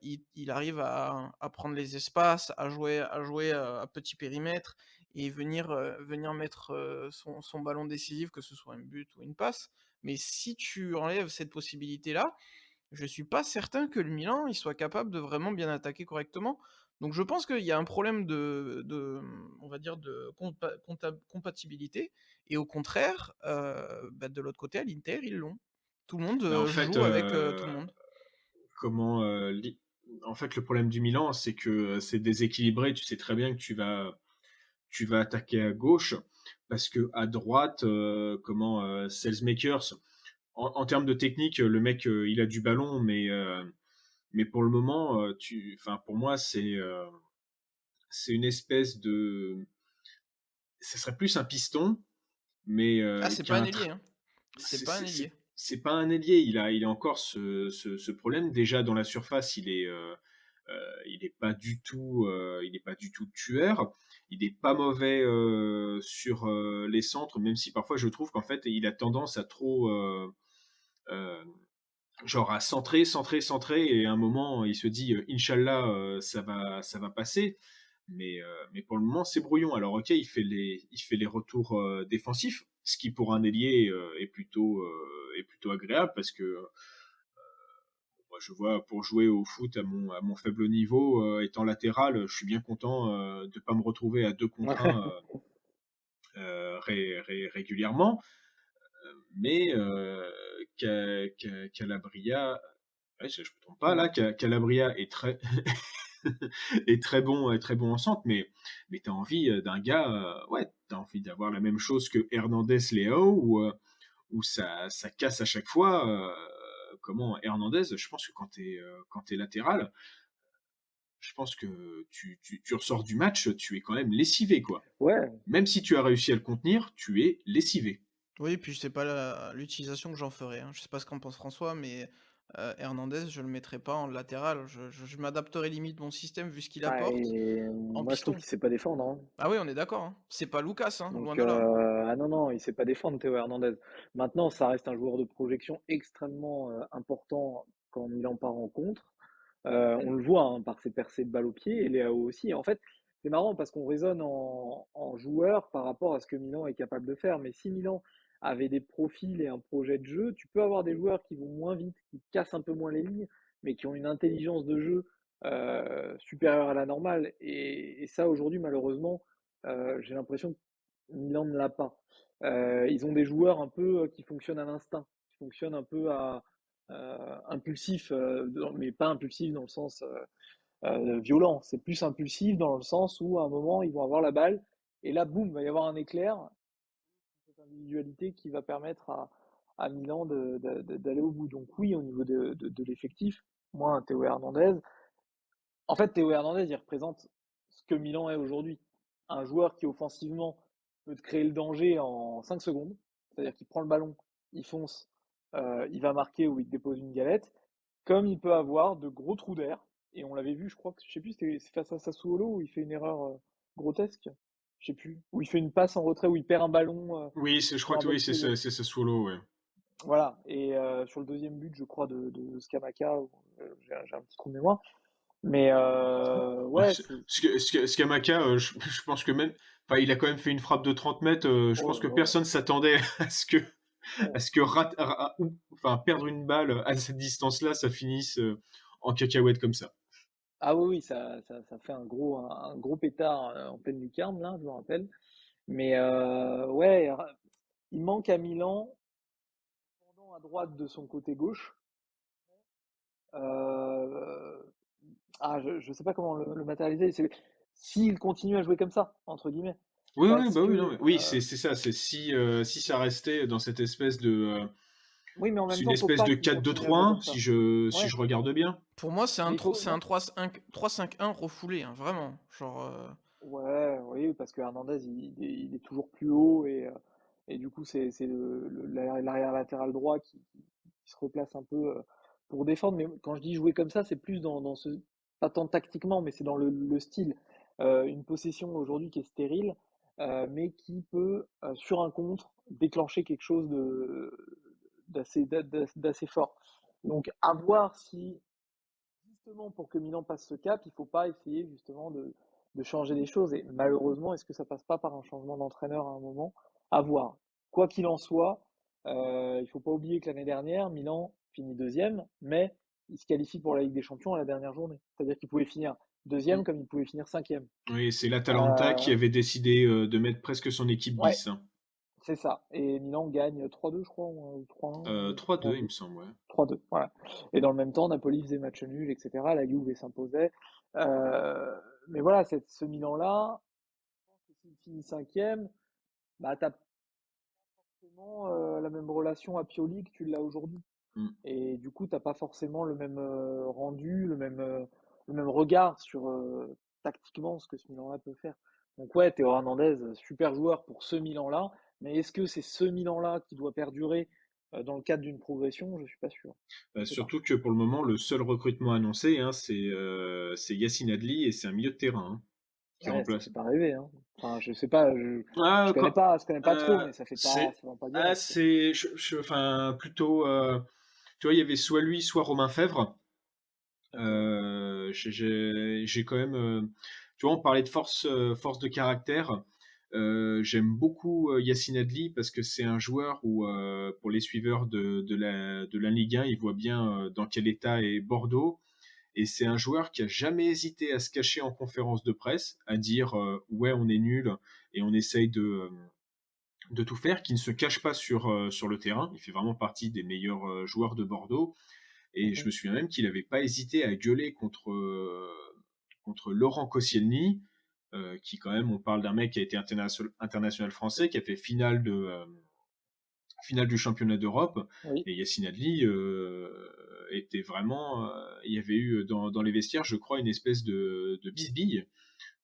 il arrive à prendre les espaces, à jouer, à petit périmètre et venir mettre, son ballon décisif, que ce soit un but ou une passe. Mais si tu enlèves cette possibilité-là, je suis pas certain que le Milan, il soit capable de vraiment bien attaquer correctement. Donc je pense qu'il y a un problème on va dire de compatibilité et au contraire, bah, de l'autre côté à l'Inter, ils l'ont. Tout le monde, Mais en fait, joue avec, tout le monde. comment en fait, le problème du Milan, c'est que c'est déséquilibré. Tu sais très bien que tu vas attaquer à gauche parce que à droite, Salesmakers, en termes de technique, le mec, il a du ballon, mais mais pour le moment, enfin, pour moi, c'est une espèce de ça serait plus un piston, mais Ah, c'est qui a pas un un ailier, tr hein. C'est pas un ailier. c'est pas un ailier. Il a encore ce problème. Déjà dans la surface, il est pas du tout tueur. Il est pas mauvais, sur, les centres, même si parfois je trouve qu'en fait, il a tendance à trop, heu, genre à centrer, centrer, centrer et à un moment, il se dit, «Inch'Allah, ça va passer». Mais pour le moment, c'est brouillon. Alors OK, il fait les retours, défensifs, ce qui pour un ailier, est plutôt agréable parce que, moi je vois pour jouer au foot à mon faible niveau, étant latéral, je suis bien content, de pas me retrouver à 2 contre 1, régulièrement. Mais Calabria, ouais, je me trompe pas là, Calabria est très est très bon en centre, mais tu as envie, d'un gars, ouais, tu as envie d'avoir la même chose que Hernandez Leao où ça casse à chaque fois, comment Hernandez, je pense que quand tu es latéral, je pense que tu ressors du match, tu es quand même lessivé, quoi. Ouais, Même si tu as réussi à le contenir, tu es lessivé. Oui, puis je sais pas l'utilisation que j'en ferai, hein. Je sais pas ce qu'en pense François, mais Hernandez, je le mettrai pas en latéral. Je m'adapterai limite mon système vu ce qu'il bah, apporte et en moi je trouve piston. qu'il sait pas défendre, hein. Ah oui, on est d'accord, hein. C'est pas Lucas, hein, loin Donc, de là, hein. ah non, non, il sait pas défendre Théo Hernandez. Maintenant, ça reste un joueur de projection extrêmement important quand Milan part en contre. On le voit hein, par ses percées de balles au pied et Léao aussi. En fait, c'est marrant parce qu'on raisonne en joueur par rapport à ce que Milan est capable de faire. Mais si Milan avait des profils et un projet de jeu, tu peux avoir des joueurs qui vont moins vite, qui cassent un peu moins les lignes, mais qui ont une intelligence de jeu supérieure à la normale. Et ça, aujourd'hui, malheureusement, j'ai l'impression que Milan ne l'a pas. Ils ont des joueurs un peu qui fonctionnent à l'instinct, qui fonctionnent un peu à impulsif, mais pas impulsif dans le sens violent. C'est plus impulsif dans le sens où à un moment ils vont avoir la balle et là, boum, il va y avoir un éclair, cette individualité qui va permettre à Milan d'aller au bout. Donc oui, au niveau de l'effectif, moi, un Théo Hernandez, en fait, Théo Hernandez, il représente ce que Milan est aujourd'hui. Un joueur qui offensivement peut te créer le danger en 5 secondes, c'est-à-dire qu'il prend le ballon, il fonce, il va marquer ou il te dépose une galette, comme il peut avoir de gros trous d'air. Et on l'avait vu, je crois que je sais plus, c'était face à Sassuolo où il fait une erreur grotesque, je sais plus, où il fait une passe en retrait, où il perd un ballon Oui, je crois sur un que oui, bel pied. c'est Sassuolo, ouais. Voilà. Et sur le deuxième but, je crois, de Scamacca, j'ai un petit trou de mémoire. Mais Ouais, ouais, c'est. Scamacca, je pense que même, enfin, il a quand même fait une frappe de 30 mètres. Je Oh pense là que là. personne s'attendait à Ouais. ce que enfin, perdre une balle à cette distance-là, ça finisse en cacahuète comme ça. Ah oui, oui, ça fait un gros pétard en pleine lucarne, là, je me rappelle. Mais ouais, il manque à Milan, pendant à droite de son côté gauche. Euh, je sais pas comment le matérialiser. S'il continue à jouer comme ça, entre guillemets. Oui, oui, Parce bah oui, non, que, mais oui, c'est ça. C'est si ça restait dans cette espèce de, oui, mais en c'est même une temps, faut espèce pas de qu'il quatre deux continue à trois jouer un comme ça. si Ouais, je regarde bien. Pour moi, mais il faut, c'est un non, 3-5-1 refoulé, hein, vraiment. Genre, ouais, oui, parce que Hernandez, il est toujours plus haut et du coup, c'est l'arrière latéral droit qui se replace un peu pour défendre. Mais quand je dis jouer comme ça, c'est plus dans ce, pas tant tactiquement, mais c'est dans le style. Une possession aujourd'hui qui est stérile, mais qui peut, sur un contre, déclencher quelque chose d'assez fort. Donc, à voir si justement, pour que Milan passe ce cap, il ne faut pas essayer justement de changer les choses. Et malheureusement, est-ce que ça passe pas par un changement d'entraîneur à un moment? À voir. Quoi qu'il en soit, il ne faut pas oublier que l'année dernière, Milan finit deuxième, mais il se qualifie pour la Ligue des Champions à la dernière journée. C'est-à-dire qu'il pouvait finir deuxième comme il pouvait finir cinquième. Oui, c'est l'Atalanta qui Euh, avait décidé de mettre presque son équipe ouais, bis, hein. c'est ça. Et Milan gagne 3-2, je crois, ou 3-1, 3-2, il me 3-2. semble, ouais. 3-2, voilà. Et dans le même temps, Napoli faisait match nul, etc. La Juve s'imposait. Euh, mais voilà, ce Milan-là, je pense que s'il finit cinquième, bah, t'as pas forcément la même relation à Pioli que tu l'as aujourd'hui. Mmh. et du coup, t'as pas forcément le même rendu, le même regard sur tactiquement ce que ce Milan-là peut faire. Donc ouais, Théo Hernandez, super joueur pour ce Milan-là, mais est-ce que c'est ce Milan-là qui doit perdurer dans le cadre d'une progression? Je suis pas sûr. Je sais pas. Surtout que pour le moment, le seul recrutement annoncé, hein, c'est Yacine Adli et c'est un milieu de terrain, hein, qui Ouais, ça fait remplace. pas rêver, hein. Enfin, je sais pas, Ah, quoi. je connais pas trop, mais C'est, ça vend pas du rêve, quoi. enfin, plutôt, tu vois, il y avait soit lui, soit Romain Fèvre. D'accord. J'ai quand même, tu vois, on parlait de force de caractère. J'aime beaucoup Yacine Adli parce que c'est un joueur où, pour les suiveurs de la Ligue 1, ils voient bien dans quel état est Bordeaux. Et c'est un joueur qui a jamais hésité à se cacher en conférence de presse, à dire ouais, on est nul et on essaye de tout faire, qui ne se cache pas sur le terrain. Il fait vraiment partie des meilleurs joueurs de Bordeaux. Et je Mhm. me souviens même qu'il n'avait pas hésité à gueuler contre Laurent Koscielny, qui quand même, on parle d'un mec qui a été international français, qui a fait finale du championnat d'Europe. Oui. Et Yacine Adli était vraiment. Il y avait eu dans les vestiaires, je crois, une espèce de bisbille.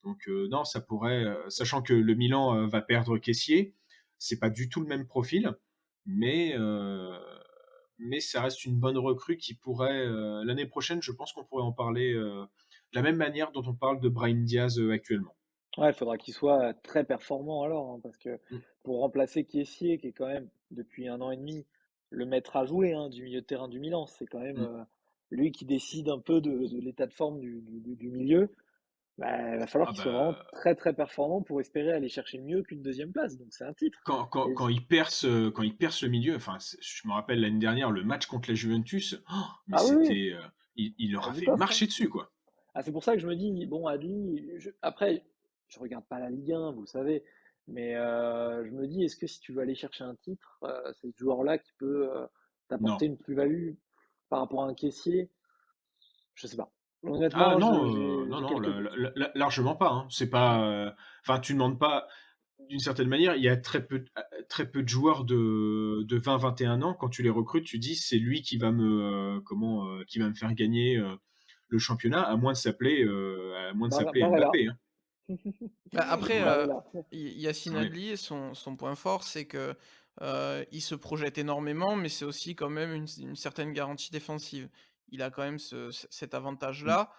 Donc non, ça pourrait, sachant que le Milan va perdre Kessié, c'est pas du tout le même profil, mais mais ça reste une bonne recrue qui pourrait l'année prochaine, je pense qu'on pourrait en parler de la même manière dont on parle de Brahim Diaz actuellement. Ouais, il faudra qu'il soit très performant alors, hein, parce que Mm, pour remplacer Kessié, qui est quand même, depuis un an et demi, le maître à jouer hein, du milieu de terrain du Milan, c'est quand même mm. lui qui décide un peu de l'état de forme du milieu. Bah, il va falloir Ah qu'il soit vraiment bah très très performant pour espérer aller chercher mieux qu'une deuxième place. Donc c'est un titre. Et, quand il perce le milieu, enfin je me rappelle l'année dernière le match contre la Juventus, oh, mais ah oui, oui, c'était il leur à a du fait poste, hein. marcher dessus quoi. Ah, c'est pour ça que je me dis, bon, Adli, après, je regarde pas la Ligue 1, vous le savez, mais je me dis, est-ce que si tu veux aller chercher un titre, c'est ce joueur-là qui peut Non. t'apporter une plus-value par rapport à un caissier? Je sais pas. Ah Honnêtement, non, j'ai non, quelques doutes. largement pas, hein. C'est pas, enfin, tu demandes pas d'une certaine manière, il y a très peu de joueurs de 20-21 ans, quand tu les recrutes, tu dis: «C'est lui qui va qui va me faire gagner, le championnat», à moins de s'appeler Barella. Mbappé, hein. Bah, après, Ouais, Barella. Yacine ouais. Adli, son point fort, c'est que, il se projette énormément, mais c'est aussi quand même une certaine garantie défensive. Il a quand même cet Mmh, avantage-là,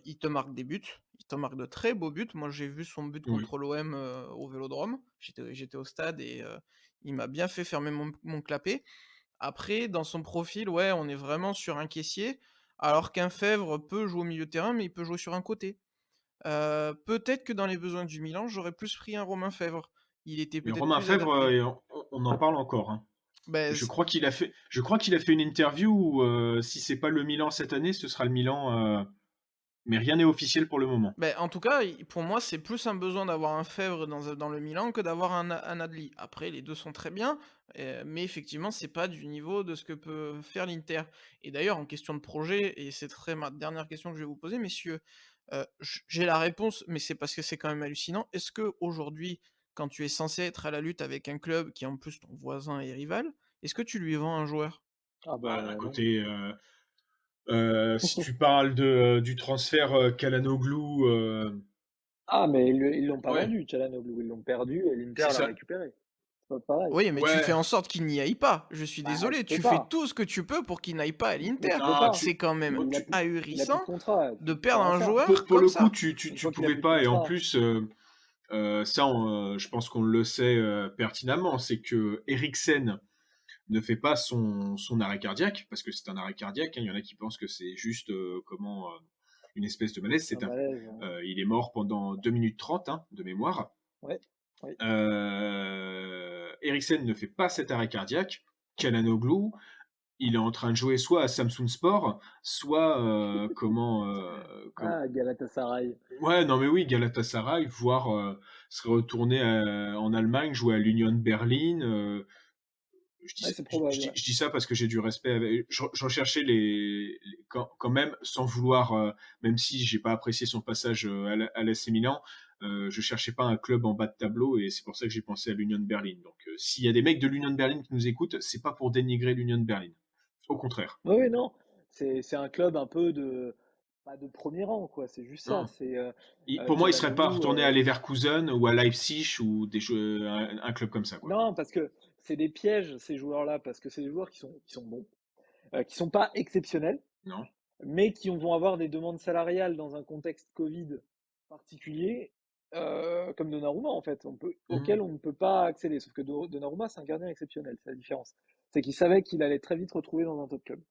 il te marque des buts, il te marque de très beaux buts. Moi, j'ai vu son but oui. contre l'OM, au Vélodrome. J'étais au stade et il m'a bien fait fermer mon clapet. Après, dans son profil, ouais, on est vraiment sur un caissier, alors qu'un Fèvre peut jouer au milieu de terrain, mais il peut jouer sur un côté. Peut-être que dans les besoins du Milan, j'aurais plus pris un Romain Fèvre. Il était Mais peut-être Romain plus Fèvre, adapté. on en parle encore, hein. Beh, Je crois qu'il a fait une interview où, si c'est pas le Milan cette année, ce sera le Milan, mais rien n'est officiel pour le moment. en tout cas, pour moi, c'est plus un besoin d'avoir un Fèvre dans le Milan que d'avoir un Adli. Après, les 2 sont très bien, mais effectivement, c'est pas du niveau de ce que peut faire l'Inter. Et d'ailleurs, en question de projet, et c'est très ma dernière question que je vais vous poser, messieurs, j'ai la réponse, mais c'est parce que c'est quand même hallucinant. Est-ce que aujourd'hui, quand tu es censé être à la lutte avec un club qui est en plus ton voisin et rival, est-ce que tu lui vends un joueur? Ah Bah, d'un bah non. côté, si tu parles du transfert Calhanoglu, Ah mais ils l'ont pas ouais, vendu, Çalhanoğlu, ils l'ont perdu et l'Inter c'est l'a ça. récupéré. C'est pas pareil. Oui, mais tu fais Ouais, en sorte qu'il n'y aille pas. Je suis Bah désolé, tu peux tu fais pas. tout ce que tu peux pour qu'il n'aille pas à Mais l'Inter. tu peux non, pas. C'est quand même Il a plus de ahurissant contrat, de tu peux perdre rien un faire. joueur pour comme le coup, ça. Une tu fois qu'il a pouvais plus de pas, et en contrat. plus, je pense qu'on le sait pertinemment, c'est que Eriksen ne fait pas son arrêt cardiaque, parce que c'est un arrêt cardiaque, hein. Il y en a qui pensent que c'est juste une espèce de malaise. Un malaise. Il est mort pendant 2 minutes 30 hein, de mémoire. Ouais, oui. Eriksen ne fait pas cet arrêt cardiaque. Çalhanoğlu, il est en train de jouer soit à Samsung Sport, soit Ah, Galatasaray. ouais, non mais oui, Galatasaray, voire serait retourné en Allemagne, jouer à l'Union Berlin. Ouais, c'est probable, ouais. Je dis ça parce que j'ai du respect. Je recherchais quand même, sans vouloir, même si j'ai pas apprécié son passage à l'AC Milan, je cherchais pas un club en bas de tableau et c'est pour ça que j'ai pensé à l'Union Berlin. Donc, s'il y a des mecs de l'Union Berlin qui nous écoutent, c'est pas pour dénigrer l'Union Berlin. Au contraire. Oui, oui, non, c'est un club un peu de pas de premier rang, quoi, c'est juste ça. Non. C'est, Pour moi, il serait pas Çalhanoğlu, retourné à Leverkusen ou à Leipzig ou un club comme ça, quoi. non, parce que c'est des pièges, ces joueurs-là, parce que c'est des joueurs qui sont bons, qui sont pas exceptionnels, Non? mais qui vont avoir des demandes salariales dans un contexte Covid particulier, comme Donnarumma, en fait, Mmh. auquel on ne peut pas accéder. Sauf que Donnarumma, c'est un gardien exceptionnel, c'est la différence. C'est qu'il savait qu'il allait très vite retrouver dans un top club.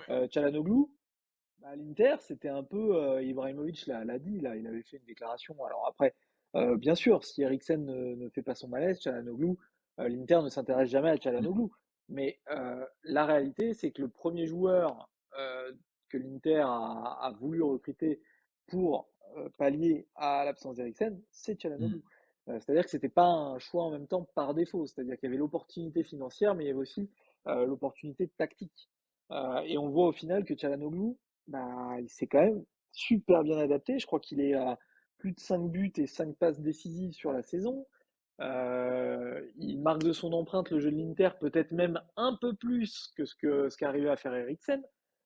Ouais. Çalhanoğlu, bah, à l'Inter, c'était un peu, Ibrahimovic l'a dit, là, il avait fait une déclaration. Alors après, bien sûr, si Eriksen ne fait pas son malaise, Çalhanoğlu, l'Inter ne s'intéresse jamais à Mmh. Çalhanoğlu. Mais la réalité, c'est que le premier joueur que l'Inter a voulu recruter pour pallier à l'absence d'Eriksen, c'est Mmh. Çalhanoğlu. C'est-à-dire que c'était pas un choix en même temps par défaut. C'est-à-dire qu'il y avait l'opportunité financière, mais il y avait aussi l'opportunité tactique. Et on voit au final que Çalhanoğlu, bah, il s'est quand même super bien adapté. Je crois qu'il est à plus de 5 buts et 5 passes décisives sur la saison. Il marque de son empreinte le jeu de l'Inter, peut-être même un peu plus que ce qu'arrivait à faire Eriksen.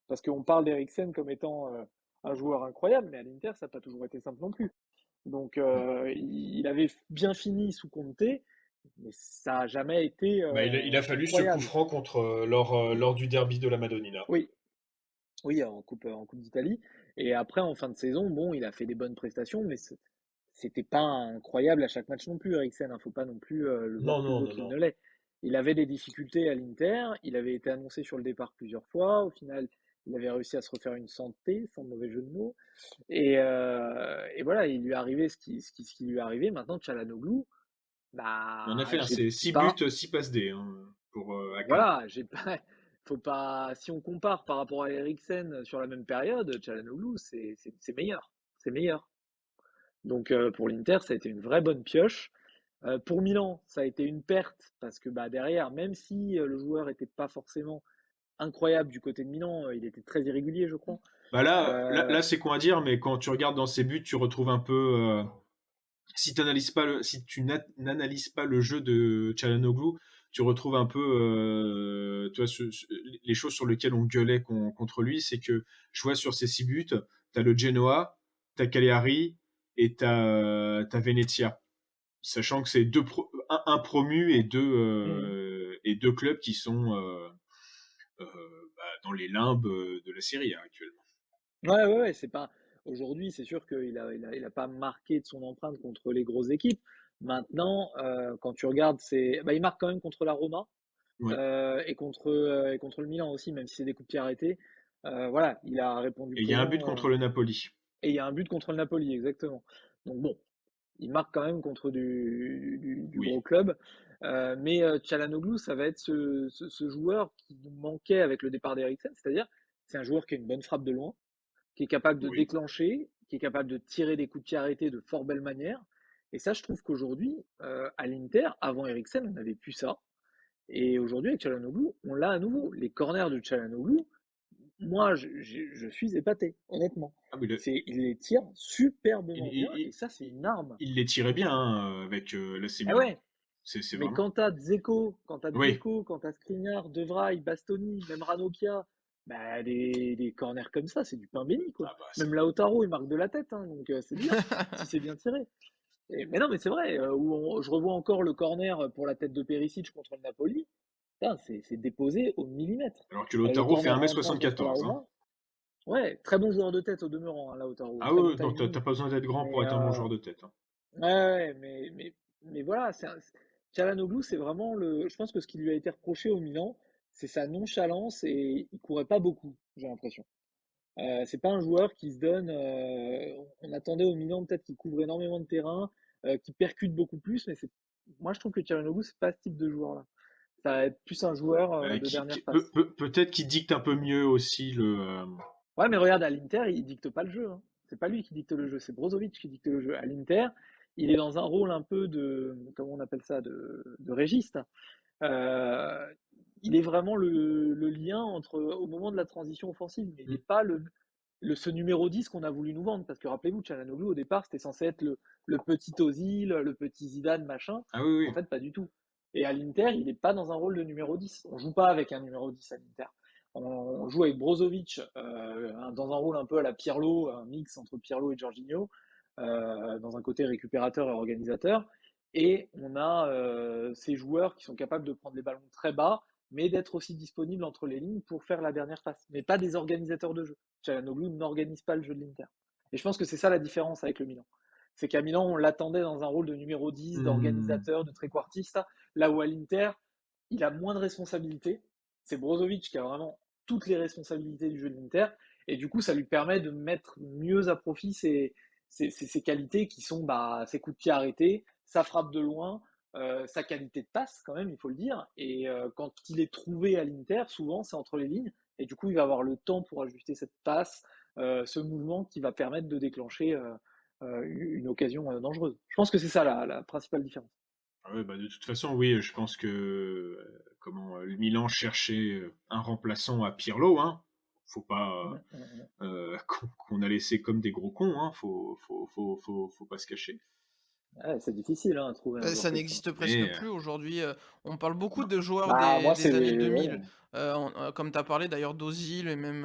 Parce qu'on parle d'Eriksen comme étant un joueur incroyable, mais à l'Inter, ça n'a pas toujours été simple non plus. Donc, Mmh. il avait bien fini sous Conte, mais ça n'a jamais été Bah, il a fallu ce coup incroyable. franc contre, lors du derby de la Madonnina. Oui, oui, en Coupe d'Italie. Et après, en fin de saison, bon, il a fait des bonnes prestations, mais c'était pas incroyable à chaque match non plus, Eriksen. Hein, faut pas non plus le voir Non, plus non, haut non, qu'il non. ne l'est. Il avait des difficultés à l'Inter, il avait été annoncé sur le départ plusieurs fois. Au final, il avait réussi à se refaire une santé, sans mauvais jeu de mots. Et voilà, il lui est arrivé ce qui lui est arrivé. Maintenant, Çalhanoğlu, En bah, effet, hein, j'ai c'est 6 buts, pas, 6 passes D, hein, pour, Aka. voilà, j'ai pas, faut pas, si on compare par rapport à Eriksen sur la même période, Çalhanoğlu, c'est meilleur, c'est meilleur. Donc pour l'Inter, ça a été une vraie bonne pioche. Pour Milan, ça a été une perte parce que bah, derrière, même si le joueur était pas forcément incroyable du côté de Milan, il était très irrégulier, je crois. Bah là, là, Euh, là c'est con à dire, mais quand tu regardes dans ses buts, tu retrouves un peu. Si tu n'analyses pas le jeu de Çalhanoğlu, tu retrouves un peu, tu vois, les choses sur lesquelles on gueulait contre lui, c'est que je vois sur ses 6 buts, t'as le Genoa, t'as Cagliari et t'as Venezia, sachant que c'est un promu hmm. et deux clubs qui sont euh, dans les limbes de la Serie A actuellement. Ouais, ouais, ouais, c'est pas. Aujourd'hui, c'est sûr qu'il a pas marqué de son empreinte contre les grosses équipes. Maintenant, quand tu regardes, bah, il marque quand même contre la Roma Ouais. et contre le Milan aussi, même si c'est des coups de pied arrêtés. Voilà, il a répondu Et il y a un but présent. contre le Napoli. Et il y a un but contre le Napoli, exactement. Donc bon, il marque quand même contre du Oui. gros club. Mais Çalhanoğlu, ça va être ce joueur qui nous manquait avec le départ d'Eriksen, c'est-à-dire c'est un joueur qui a une bonne frappe de loin, qui est capable de Oui. déclencher, qui est capable de tirer des coups de pied arrêtés de fort belle manière. Et ça, je trouve qu'aujourd'hui, à l'Inter, avant Eriksen, on n'avait plus ça. Et aujourd'hui, avec Çalhanoğlu, on l'a à nouveau. Les corners de Çalhanoğlu, moi, je suis épaté, honnêtement. Ah, mais Il les tire il, superbement bien, il- et ça, c'est une arme. il les tirait bien hein, avec l'AC Eh Milan. ouais, C'est mais vraiment. quand t'as Oui. Dzeko, quand t'as Skriniar, De Vrij, Bastoni, même Ranocchia, bah, des corners comme ça, c'est du pain béni, quoi. Ah bah Même c'est. Lautaro, il marque de la tête, hein, donc c'est bien, si c'est bien tiré. Mais non, mais c'est vrai, je revois encore le corner pour la tête de Perisic contre le Napoli. Putain, c'est déposé au millimètre. Alors que Le Lautaro fait corner rentrant contre la 1m74. Hein. Roma, ouais, très bon joueur de tête au demeurant, hein, Lautaro, Ah très ouais, bon non, t'as timing. pas besoin d'être grand pour Mais être un bon joueur de tête. Hein. ouais, ouais, mais voilà, Çalhanoğlu, c'est vraiment je pense que ce qui lui a été reproché au Milan, c'est sa nonchalance et il courait pas beaucoup, j'ai l'impression. C'est pas un joueur qui se donne. On attendait au Milan peut-être qu'il couvre énormément de terrain, qu'il percute beaucoup plus, mais moi je trouve que Çalhanoğlu, c'est pas ce type de joueur-là. Ça va être plus un joueur de dernière passe. Peut-être qu'il dicte un peu mieux aussi le. Ouais, mais regarde, à l'Inter, il dicte pas le jeu. Hein. C'est pas lui qui dicte le jeu, c'est Brozovic qui dicte le jeu. À l'Inter, il est dans un rôle un peu comment on appelle ça, de régiste. Euh, il est vraiment le lien au moment de la transition offensive, mais il n'est pas ce numéro 10 qu'on a voulu nous vendre. Parce que rappelez-vous, Çalhanoğlu, au départ, c'était censé être le petit Ozil, le petit Zidane, machin. Ah oui, En oui. fait, pas du tout. Et à l'Inter, il n'est pas dans un rôle de numéro 10. On joue pas avec un numéro 10 à l'Inter. on joue avec Brozovic dans un rôle un peu à la Pirlo, un mix entre Pirlo et Jorginho, dans un côté récupérateur et organisateur. Et on a ces joueurs qui sont capables de prendre les ballons très bas, mais d'être aussi disponibles entre les lignes pour faire la dernière passe. Mais pas des organisateurs de jeu. Çalhanoğlu n'organise pas le jeu de l'Inter. Et je pense que c'est ça la différence avec le Milan. C'est qu'à Milan, on l'attendait dans un rôle de numéro 10, d'organisateur, de tréquartiste, là où à l'Inter, il a moins de responsabilités. C'est Brozovic qui a vraiment toutes les responsabilités du jeu de l'Inter. Et du coup, ça lui permet de mettre mieux à profit ses qualités qui sont ses coups de pied arrêtés, sa frappe de loin, sa qualité de passe quand même, il faut le dire. Et quand il est trouvé à l'Inter, souvent c'est entre les lignes. Et du coup, il va avoir le temps pour ajuster cette passe, ce mouvement qui va permettre de déclencher une occasion dangereuse. Je pense que c'est ça la principale différence. Ah ouais, de toute façon, oui, je pense que le Milan cherchait un remplaçant à Pirlo, hein. Faut pas qu'on a laissé comme des gros cons, hein. Faut pas se cacher. Ouais, c'est difficile à trouver un joueur Ça comme ça. n'existe presque Mais plus aujourd'hui. On parle beaucoup non. de joueurs des Moi, des années c'est. 2000, Ouais. comme tu as parlé d'ailleurs d'Ozil et même,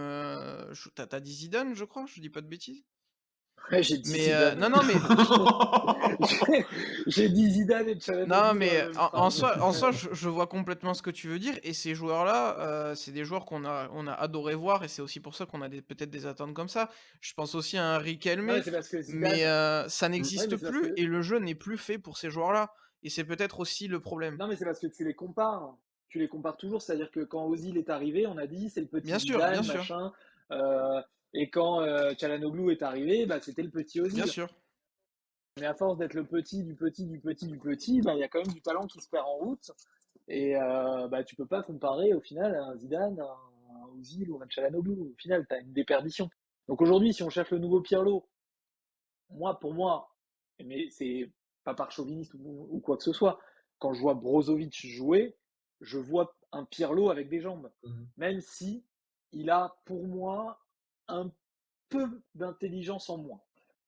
tu as dit Zidane, je crois? Je dis pas de bêtises? Ouais, j'ai dit Mais, Zidane, non, ouais. non, mais J'ai dit Zidane et non, Çalhanoğlu dans la mais même en phrase. soi, je vois complètement ce que tu veux dire et ces joueurs-là, c'est des joueurs qu'on a adoré voir et c'est aussi pour ça qu'on a peut-être des attentes comme ça. Je pense aussi à un Non, mais Riquelme, c'est parce que mais, Zidane. ça Ouais, n'existe mais c'est parce plus que. et le jeu n'est plus fait pour ces joueurs-là et c'est peut-être aussi le problème. Non, mais c'est parce que tu les compares. Tu les compares toujours. C'est-à-dire que quand Ozil est arrivé, on a dit c'est le petit Bien Zidane, sûr, machin. Euh, et quand Çalhanoğlu est arrivé, c'était le petit bien Ozil. sûr. Mais à force d'être le petit, du petit, du petit, du petit, il y a quand même du talent qui se perd en route. Et tu peux pas comparer au final à un Zidane, à un Ozil ou à un Çalhanoğlu. Au final, tu as une déperdition. Donc aujourd'hui, si on cherche le nouveau Pirlo, pour moi, mais c'est pas par chauviniste ou quoi que ce soit, quand je vois Brozovic jouer, je vois un Pirlo avec des jambes. Même si il a, pour moi, un peu d'intelligence en moins.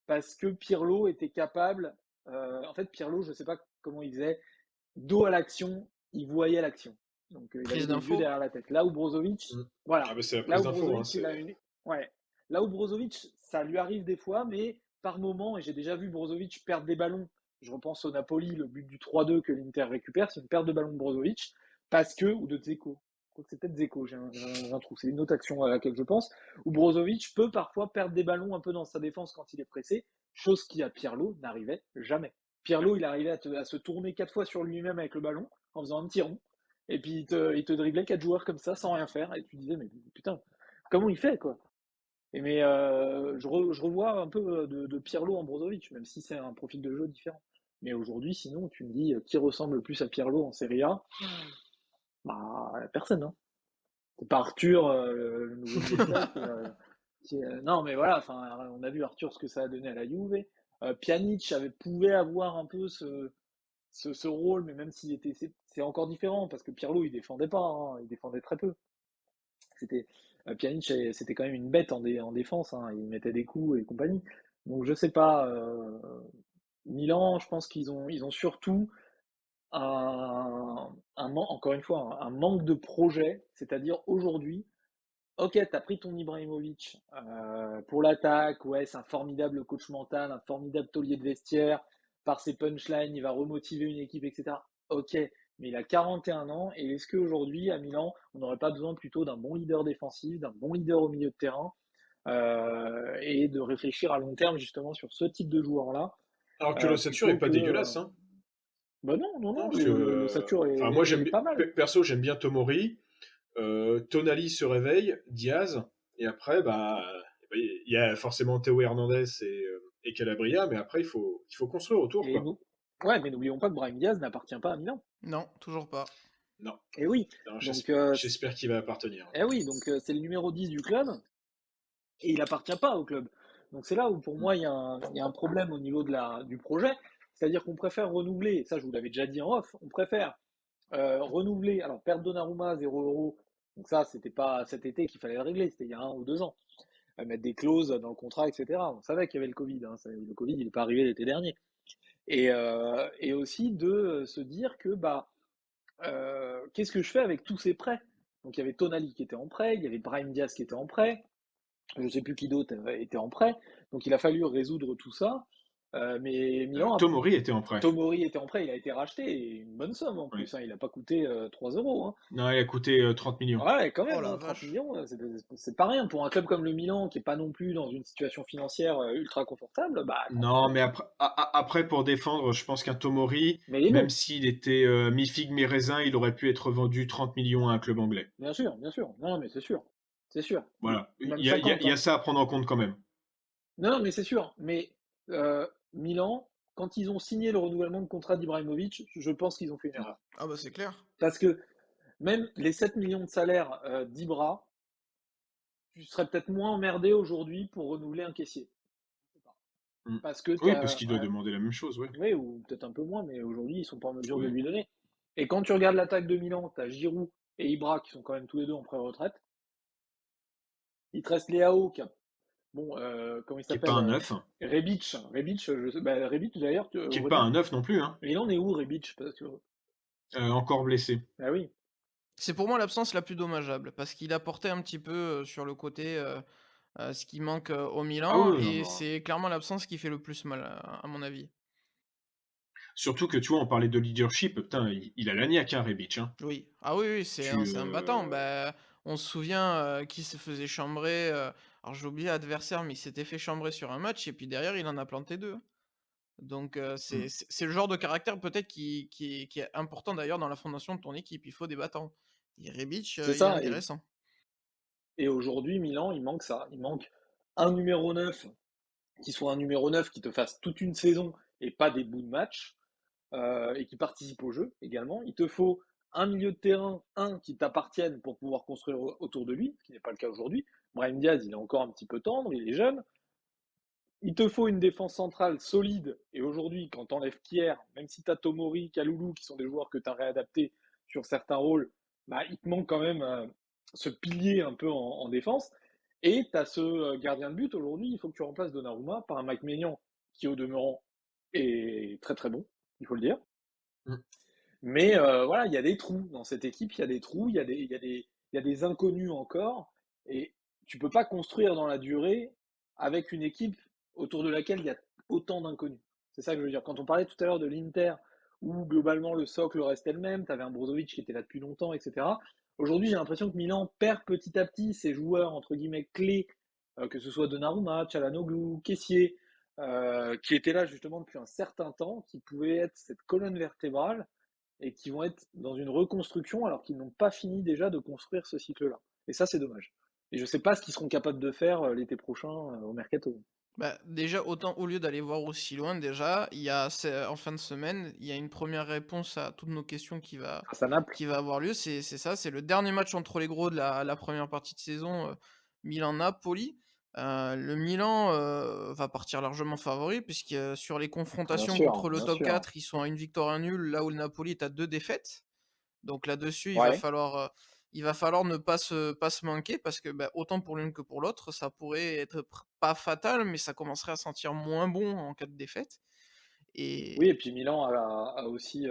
Parce que Pirlo était capable, en fait, Pirlo, je sais pas comment il faisait, dos à l'action, il voyait l'action. Donc il avait Prise les yeux d'info. derrière la tête. Là où Brozovic, Ah voilà, bah c'est la là prise où d'info, hein, Brozovic, c'est. ouais, là où Brozovic, ça lui arrive des fois, mais par moment, et j'ai déjà vu Brozovic perdre des ballons. Je repense au Napoli, le but du 3-2 que l'Inter récupère, c'est une perte de ballon de Brozovic, ou de Dzeko. Je crois que c'est peut-être Dzeko, j'ai un trou. C'est une autre action à laquelle je pense, où Brozovic peut parfois perdre des ballons un peu dans sa défense quand il est pressé, chose qui à Pirlo n'arrivait jamais. Pirlo, il arrivait à se tourner 4 fois sur lui-même avec le ballon en faisant un petit rond. Et puis il te driblait 4 joueurs comme ça sans rien faire. Et tu disais, mais putain, comment il fait quoi? Mais je revois un peu de Pirlo en Brozovic, même si c'est un profil de jeu différent. Mais aujourd'hui, sinon, tu me dis qui ressemble le plus à Pirlo en Serie A? Personne. Hein. C'est pas Arthur, le nouveau Milotov. Non, mais voilà, on a vu Arthur ce que ça a donné à la Juve. Pjanic pouvait avoir un peu ce rôle, mais même s'il était, c'est encore différent parce que Pirlo il défendait pas, hein, il défendait très peu. C'était Pjanic, c'était quand même une bête en défense, hein, il mettait des coups et compagnie. Donc je sais pas, Milan, je pense qu'ils ont surtout encore une fois un manque de projet, c'est-à-dire aujourd'hui, ok, t'as pris ton Ibrahimovic pour l'attaque, ouais, c'est un formidable coach mental, un formidable taulier de vestiaire, par ses punchlines, il va remotiver une équipe, etc. Ok, mais il a 41 ans, et est-ce qu'aujourd'hui, à Milan, on n'aurait pas besoin plutôt d'un bon leader défensif, d'un bon leader au milieu de terrain, et de réfléchir à long terme justement sur ce type de joueur-là, Alors que l'ossature est plutôt pas que... dégueulasse, hein. Bah non, non, Non, non, parce que, l'ossature enfin, moi, est pas mal. perso, j'aime bien Tomori. Tonali se réveille, Diaz, et après, il y a forcément Théo Hernandez et Calabria, mais après, il faut construire autour, Et quoi. nous, ouais, mais n'oublions pas que Brahim Diaz n'appartient pas à Milan. Non, toujours pas. Non. Et oui, Alors, donc j'espère qu'il va appartenir. c'est le numéro 10 du club et il appartient pas au club. Donc c'est là où pour moi il y a un problème au niveau du projet, c'est-à-dire qu'on préfère renouveler, ça je vous l'avais déjà dit en off, on préfère renouveler, alors perdre Donnarumma 0 €, donc ça c'était pas cet été qu'il fallait le régler, c'était il y a 1 ou 2 ans, mettre des clauses dans le contrat, etc. On savait qu'il y avait le Covid, hein, le Covid il n'est pas arrivé l'été dernier. Et aussi de se dire que qu'est-ce que je fais avec tous ces prêts? Donc il y avait Tonali qui était en prêt, il y avait Brahim Diaz qui était en prêt, je ne sais plus qui d'autre était en prêt. Donc il a fallu résoudre tout ça. Mais Tomori était en prêt. Tomori était en prêt, il a été racheté, et une bonne somme en Oui. plus, hein, il n'a pas coûté 3 euros. Hein. Non, il a coûté 30 millions. Ouais, quand Oh même, la hein, 30 vache. millions, c'est pas rien. Pour un club comme le Milan, qui est pas non plus dans une situation financière ultra confortable, bah 30 Non, mais millions. après, pour défendre, je pense qu'un Tomori, Mais il est même bon, s'il était mi-figue, mi-raisin, il aurait pu être vendu 30 millions à un club anglais. bien sûr, bien sûr. Non, mais c'est sûr, c'est sûr. Voilà. Même 50, Il y a hein. ça à prendre en compte quand même. Non, mais c'est sûr. Mais Milan, quand ils ont signé le renouvellement de contrat d'Ibrahimovic, je pense qu'ils ont fait une erreur. Ah bah c'est clair. Parce que même les 7 millions de salaire d'Ibra, tu serais peut-être moins emmerdé aujourd'hui pour renouveler un caissier. Mm. Parce que tu Oui, parce as. qu'il doit demander la même chose, ouais. Oui, ou peut-être un peu moins, mais aujourd'hui, ils sont pas en mesure de Oui. lui donner. Et quand tu regardes l'attaque de Milan, tu as Giroud et Ibra qui sont quand même tous les deux en pré-retraite. Il te reste Leao qui a. Bon, comment il Qui est pas s'appelle un neuf, Rebic. Rebic, Rebic d'ailleurs, qui est pas un neuf non plus, hein. mais il en est où, Rebic? Parce que. Encore blessé. Ah oui. C'est pour moi l'absence la plus dommageable parce qu'il apportait un petit peu, sur le côté, ce qui manque, au Ah Milan oui, non, et non. c'est clairement l'absence qui fait le plus mal à mon avis. Surtout que tu vois, on parlait de leadership, putain, il a la niaque, hein, Rebic, hein. Oui. Ah oui, oui, Tu, c'est un battant. Bah, on se souvient, qu'il se faisait chambrer, alors j'ai oublié l'adversaire, mais il s'était fait chambrer sur un match et puis derrière il en a planté 2. Hein. Donc mm. c'est le genre de caractère peut-être qui est important d'ailleurs dans la fondation de ton équipe. Il faut des battants et Rebic, C'est il est ça. intéressant. Et aujourd'hui, Milan, il manque ça. Il manque un numéro 9 qui soit un numéro 9 qui te fasse toute une saison et pas des bouts de match. Et qui participe au jeu également. Il te faut un milieu de terrain, un qui t'appartienne pour pouvoir construire autour de lui, ce qui n'est pas le cas aujourd'hui. Brahim Diaz, il est encore un petit peu tendre, il est jeune. Il te faut une défense centrale solide. Et aujourd'hui, quand t'enlèves Kier, même si t'as Tomori, Kaloulou, qui sont des joueurs que t'as réadaptés sur certains rôles, bah, il te manque quand même ce pilier un peu en défense. Et t'as ce gardien de but aujourd'hui, il faut que tu remplaces Donnarumma par un Mike Maignan, qui au demeurant est très très bon, il faut le dire. Mm. Mais voilà, il y a des trous dans cette équipe, il y a des trous, il y a des inconnus encore, et tu peux pas construire dans la durée avec une équipe autour de laquelle il y a autant d'inconnus. C'est ça que je veux dire. Quand on parlait tout à l'heure de l'Inter, où globalement le socle restait le même, tu avais un Brozovic qui était là depuis longtemps, etc. Aujourd'hui, j'ai l'impression que Milan perd petit à petit ses joueurs, entre guillemets, clés, que ce soit Donnarumma, Çalhanoğlu, Kessié, qui étaient là justement depuis un certain temps, qui pouvaient être cette colonne vertébrale et qui vont être dans une reconstruction alors qu'ils n'ont pas fini déjà de construire ce cycle-là. Et ça, c'est dommage. Et je ne sais pas ce qu'ils seront capables de faire l'été prochain au mercato. Bah, déjà, autant au lieu d'aller voir aussi loin, déjà, il y a en fin de semaine, il y a une première réponse à toutes nos questions Face à Naples. qui va avoir lieu. C'est ça, c'est le dernier match entre les gros de la première partie de saison, Milan-Napoli. Le Milan va partir largement favori, puisque sur les Bien confrontations sûr, contre le bien top sûr. 4, ils sont à une victoire, un nul, là où le Napoli est à 2 défaites. Donc là-dessus, Ouais. il va falloir ne pas se manquer parce que, bah, autant pour l'une que pour l'autre, ça pourrait être pas fatal, mais ça commencerait à sentir moins bon en cas de défaite. Oui, et Et puis Milan a aussi,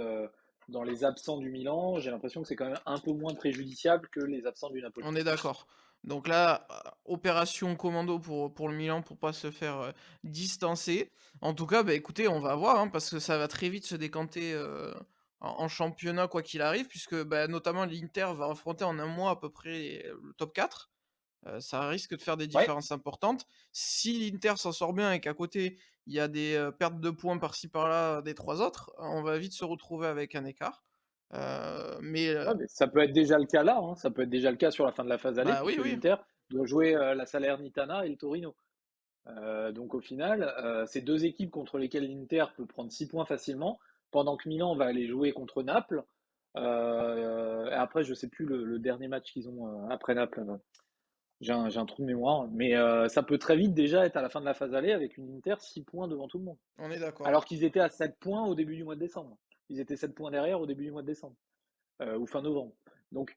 dans les absents du Milan, j'ai l'impression que c'est quand même un peu moins préjudiciable que les absents du Napoli. on est d'accord. Donc là, opération commando pour le Milan pour pas se faire distancer. En tout cas, bah, écoutez, on va voir hein, parce que ça va très vite se décanter en championnat quoi qu'il arrive, puisque bah, notamment l'Inter va affronter en un mois à peu près le top 4. Ça risque de faire des Ouais, différences importantes. Si l'Inter s'en sort bien et qu'à côté, il y a des, pertes de points par-ci par-là des 3 autres, on va vite se retrouver avec un écart. Mais ouais, mais ça peut être déjà le cas là, hein. Ça peut être déjà le cas sur la fin de la phase aller, bah, oui, puisque oui, l'Inter doit jouer la Salernitana et le Torino. Donc au final, c'est deux équipes contre lesquelles l'Inter peut prendre 6 points facilement, pendant que Milan va aller jouer contre Naples. Et après, je sais plus le dernier match qu'ils ont après Naples. J'ai un trou de mémoire, mais ça peut très vite déjà être à la fin de la phase aller avec une Inter 6 points devant tout le monde. on est d'accord. Alors qu'ils étaient à 7 points au début du mois de décembre. Ils étaient 7 points derrière au début du mois de décembre, ou fin novembre. Donc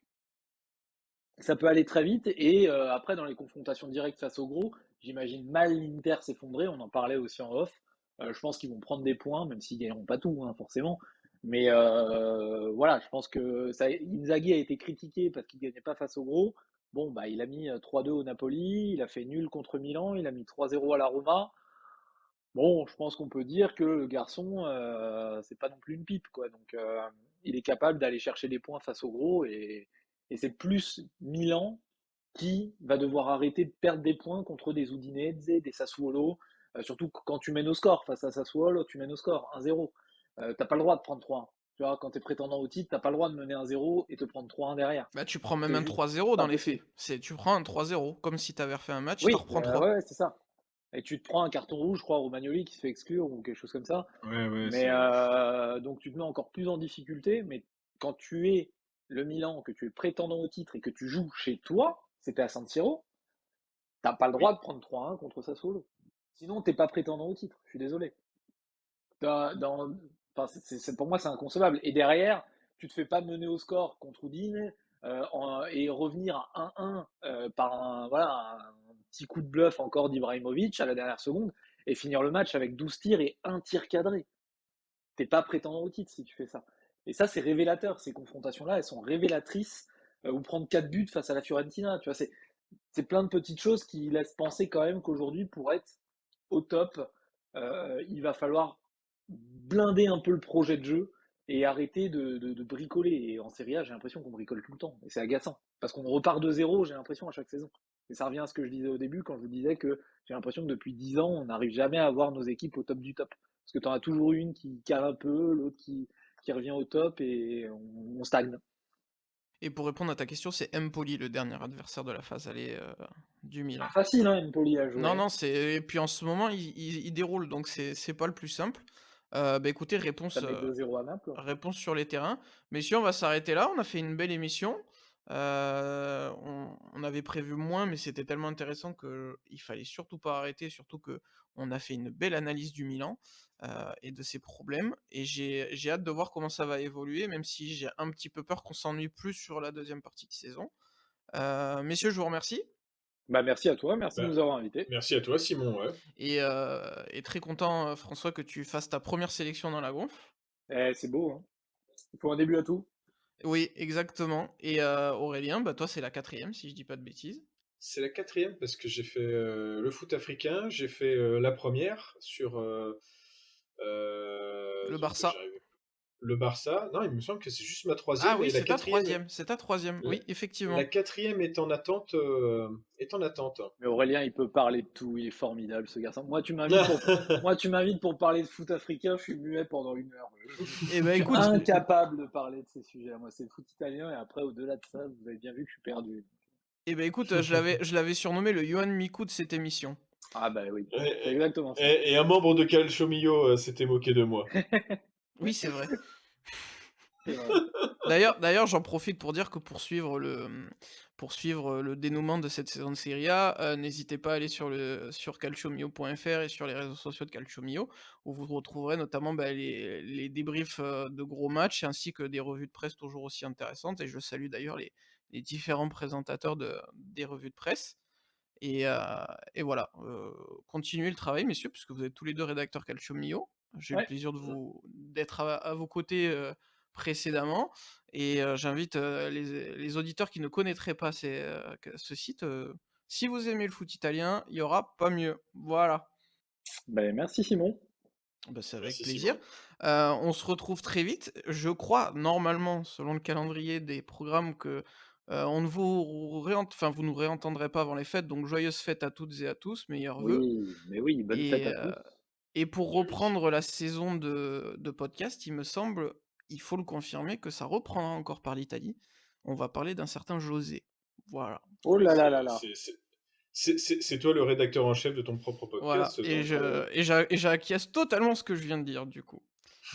ça peut aller très vite. Et après, dans les confrontations directes face au gros, j'imagine mal l'Inter s'effondrer. On en parlait aussi en off. Je pense qu'ils vont prendre des points, même s'ils ne gagneront pas tout, hein, forcément. Mais voilà, je pense que Inzaghi a été critiqué parce qu'il gagnait pas face au gros. Bon, bah, il a mis 3-2 au Napoli, il a fait nul contre Milan, il a mis 3-0 à la Roma. Bon, je pense qu'on peut dire que le garçon, c'est pas non plus une pipe, quoi. Donc, il est capable d'aller chercher des points face au gros et c'est plus Milan qui va devoir arrêter de perdre des points contre des Udinese, des Sassuolo, surtout quand tu mènes au score. Face à Sassuolo, tu mènes au score 1-0. T'as pas le droit de prendre 3-1. Tu vois, quand t'es prétendant au titre, t'as pas le droit de mener 1-0 et te prendre 3-1 derrière. Bah, tu prends même C'est un juste 3-0 pas dans les faits. possible. Tu prends un 3-0, comme si tu avais refait un match, tu t'en Oui, reprends 3. ouais, c'est ça. Et tu te prends un carton rouge, je crois, Romagnoli qui se fait exclure ou quelque chose comme ça. Ouais, Mais c'est. donc tu te mets encore plus en difficulté. Mais quand tu es le Milan, que tu es prétendant au titre et que tu joues chez toi, c'était à San Siro, t'as pas le droit Oui. de prendre 3-1 contre Sassuolo. Sinon, t'es pas prétendant au titre. Je suis désolé. Enfin, pour moi, c'est inconcevable. Et derrière, tu te fais pas mener au score contre Udine et revenir à 1-1 par voilà, un petit coup de bluff encore d'Ibrahimovic à la dernière seconde et finir le match avec 12 tirs et un tir cadré. T'es pas prétendant au titre si tu fais ça. Et ça, c'est révélateur. Ces confrontations-là, elles sont révélatrices. Ou prendre 4 buts face à la Fiorentina. Tu vois, c'est plein de petites choses qui laissent penser quand même qu'aujourd'hui, pour être au top, il va falloir blinder un peu le projet de jeu et arrêter de bricoler. Et en Serie A, j'ai l'impression qu'on bricole tout le temps. Et c'est agaçant. Parce qu'on repart de zéro, j'ai l'impression, à chaque saison. Et ça revient à ce que je disais au début quand je vous disais que j'ai l'impression que depuis 10 ans, on n'arrive jamais à avoir nos équipes au top du top. Parce que tu en as toujours une qui cale un peu, l'autre qui revient au top et on stagne. Et pour répondre à ta question, c'est Empoli, le dernier adversaire de la phase aller du C'est pas Milan. facile, hein, Empoli à jouer. Non, Hein. non, et puis en ce moment, il déroule, donc c'est pas le plus simple. Bah écoutez, Ça met 2-0 à Naples. réponse sur les terrains. Messieurs, on va s'arrêter là. On a fait une belle émission. On avait prévu moins, mais c'était tellement intéressant qu'il fallait surtout pas arrêter, surtout que on a fait une belle analyse du Milan et de ses problèmes. Et j'ai hâte de voir comment ça va évoluer, même si j'ai un petit peu peur qu'on s'ennuie plus sur la deuxième partie de saison. Messieurs, je vous remercie. Bah, merci à toi, merci de Bah, nous avoir invités. merci à toi, Simon. Ouais. Et très content, François, que tu fasses ta première sélection dans la gonfle. C'est beau, hein. Il faut un début à tout. Oui, exactement. Et Aurélien, bah toi c'est la quatrième, si je dis pas de bêtises. C'est la quatrième parce que j'ai fait le foot africain, j'ai fait la première sur Le zut, Barça. le Barça. Non, il me semble que c'est juste ma Ah troisième oui, et la c'est ta quatrième. troisième, c'est ta troisième. La, Oui, la effectivement. quatrième est en attente. Est en attente. Mais Aurélien, il peut parler de tout, il est formidable ce garçon. Moi, tu m'invites pour parler de foot africain, je suis muet pendant 1 heure. Eh Je ben suis écoute, incapable de parler de ces sujets. Moi, c'est le foot italien et après, au-delà de ça, vous avez bien vu que je suis perdu. je l'avais surnommé le Yohan Miku de cette émission. Ah bah oui, c'est et, exactement ça. et un membre de Calcio Mio s'était moqué de moi. Oui, c'est vrai. C'est vrai. D'ailleurs, j'en profite pour dire que pour suivre le dénouement de cette saison de Serie A, n'hésitez pas à aller sur calciomio.fr et sur les réseaux sociaux de Calciomio, où vous retrouverez notamment les débriefs de gros matchs ainsi que des revues de presse toujours aussi intéressantes. Et je salue d'ailleurs les différents présentateurs des revues de presse. Et, euh, et voilà, continuez le travail, messieurs, puisque vous êtes tous les deux rédacteurs Calcio Mio. J'ai eu le Ouais. plaisir d'être à vos côtés précédemment. Et j'invite les auditeurs qui ne connaîtraient pas ce site, si vous aimez le foot italien, il y aura pas mieux. Voilà. Ben, merci Simon. Bah, c'est avec Merci plaisir. Simon. On se retrouve très vite. Je crois, normalement, selon le calendrier des programmes, que on ne vous nous réentendrez pas avant les fêtes. Donc, joyeuses fêtes à toutes et à tous, meilleurs vœux. Oui, mais oui, bonne fête Et, à tous. et pour Eh oui. reprendre la saison de podcast, il me semble, il faut le confirmer, que ça reprendra encore par l'Italie. On va parler d'un certain José. Voilà. Oh Ouais, là là là là. c'est toi le rédacteur en chef de ton propre Voilà. podcast, Et donc j'acquiesce totalement ce que je viens de dire, du coup.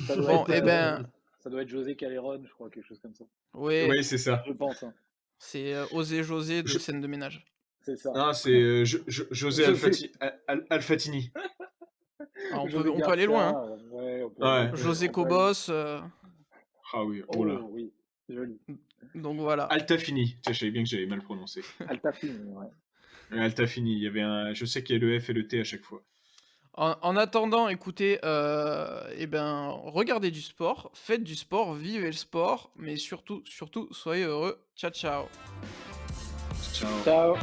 Ça doit Bon, être, eh ben, ça doit être José Caléron, je crois, quelque chose comme ça. ouais, oui, c'est ça. Je pense, hein. c'est Osé José de Je- scène de ménage. C'est ça. Non, c'est José José, Alfatini. Alors, on peut, José on peut aller loin, hein. Garcia, ouais, Ouais. José on peut aller. Cobos, Ah oui, oh là. Oh oui, joli. donc voilà. Altafini. Tiens, je savais bien que j'avais mal prononcé. Altafine, ouais. Altafini, il y avait je sais qu'il y a le F et le T à chaque fois. En attendant, écoutez, et ben, regardez du sport, faites du sport, vivez le sport, mais surtout, surtout, soyez heureux. Ciao, ciao. Ciao. Ciao.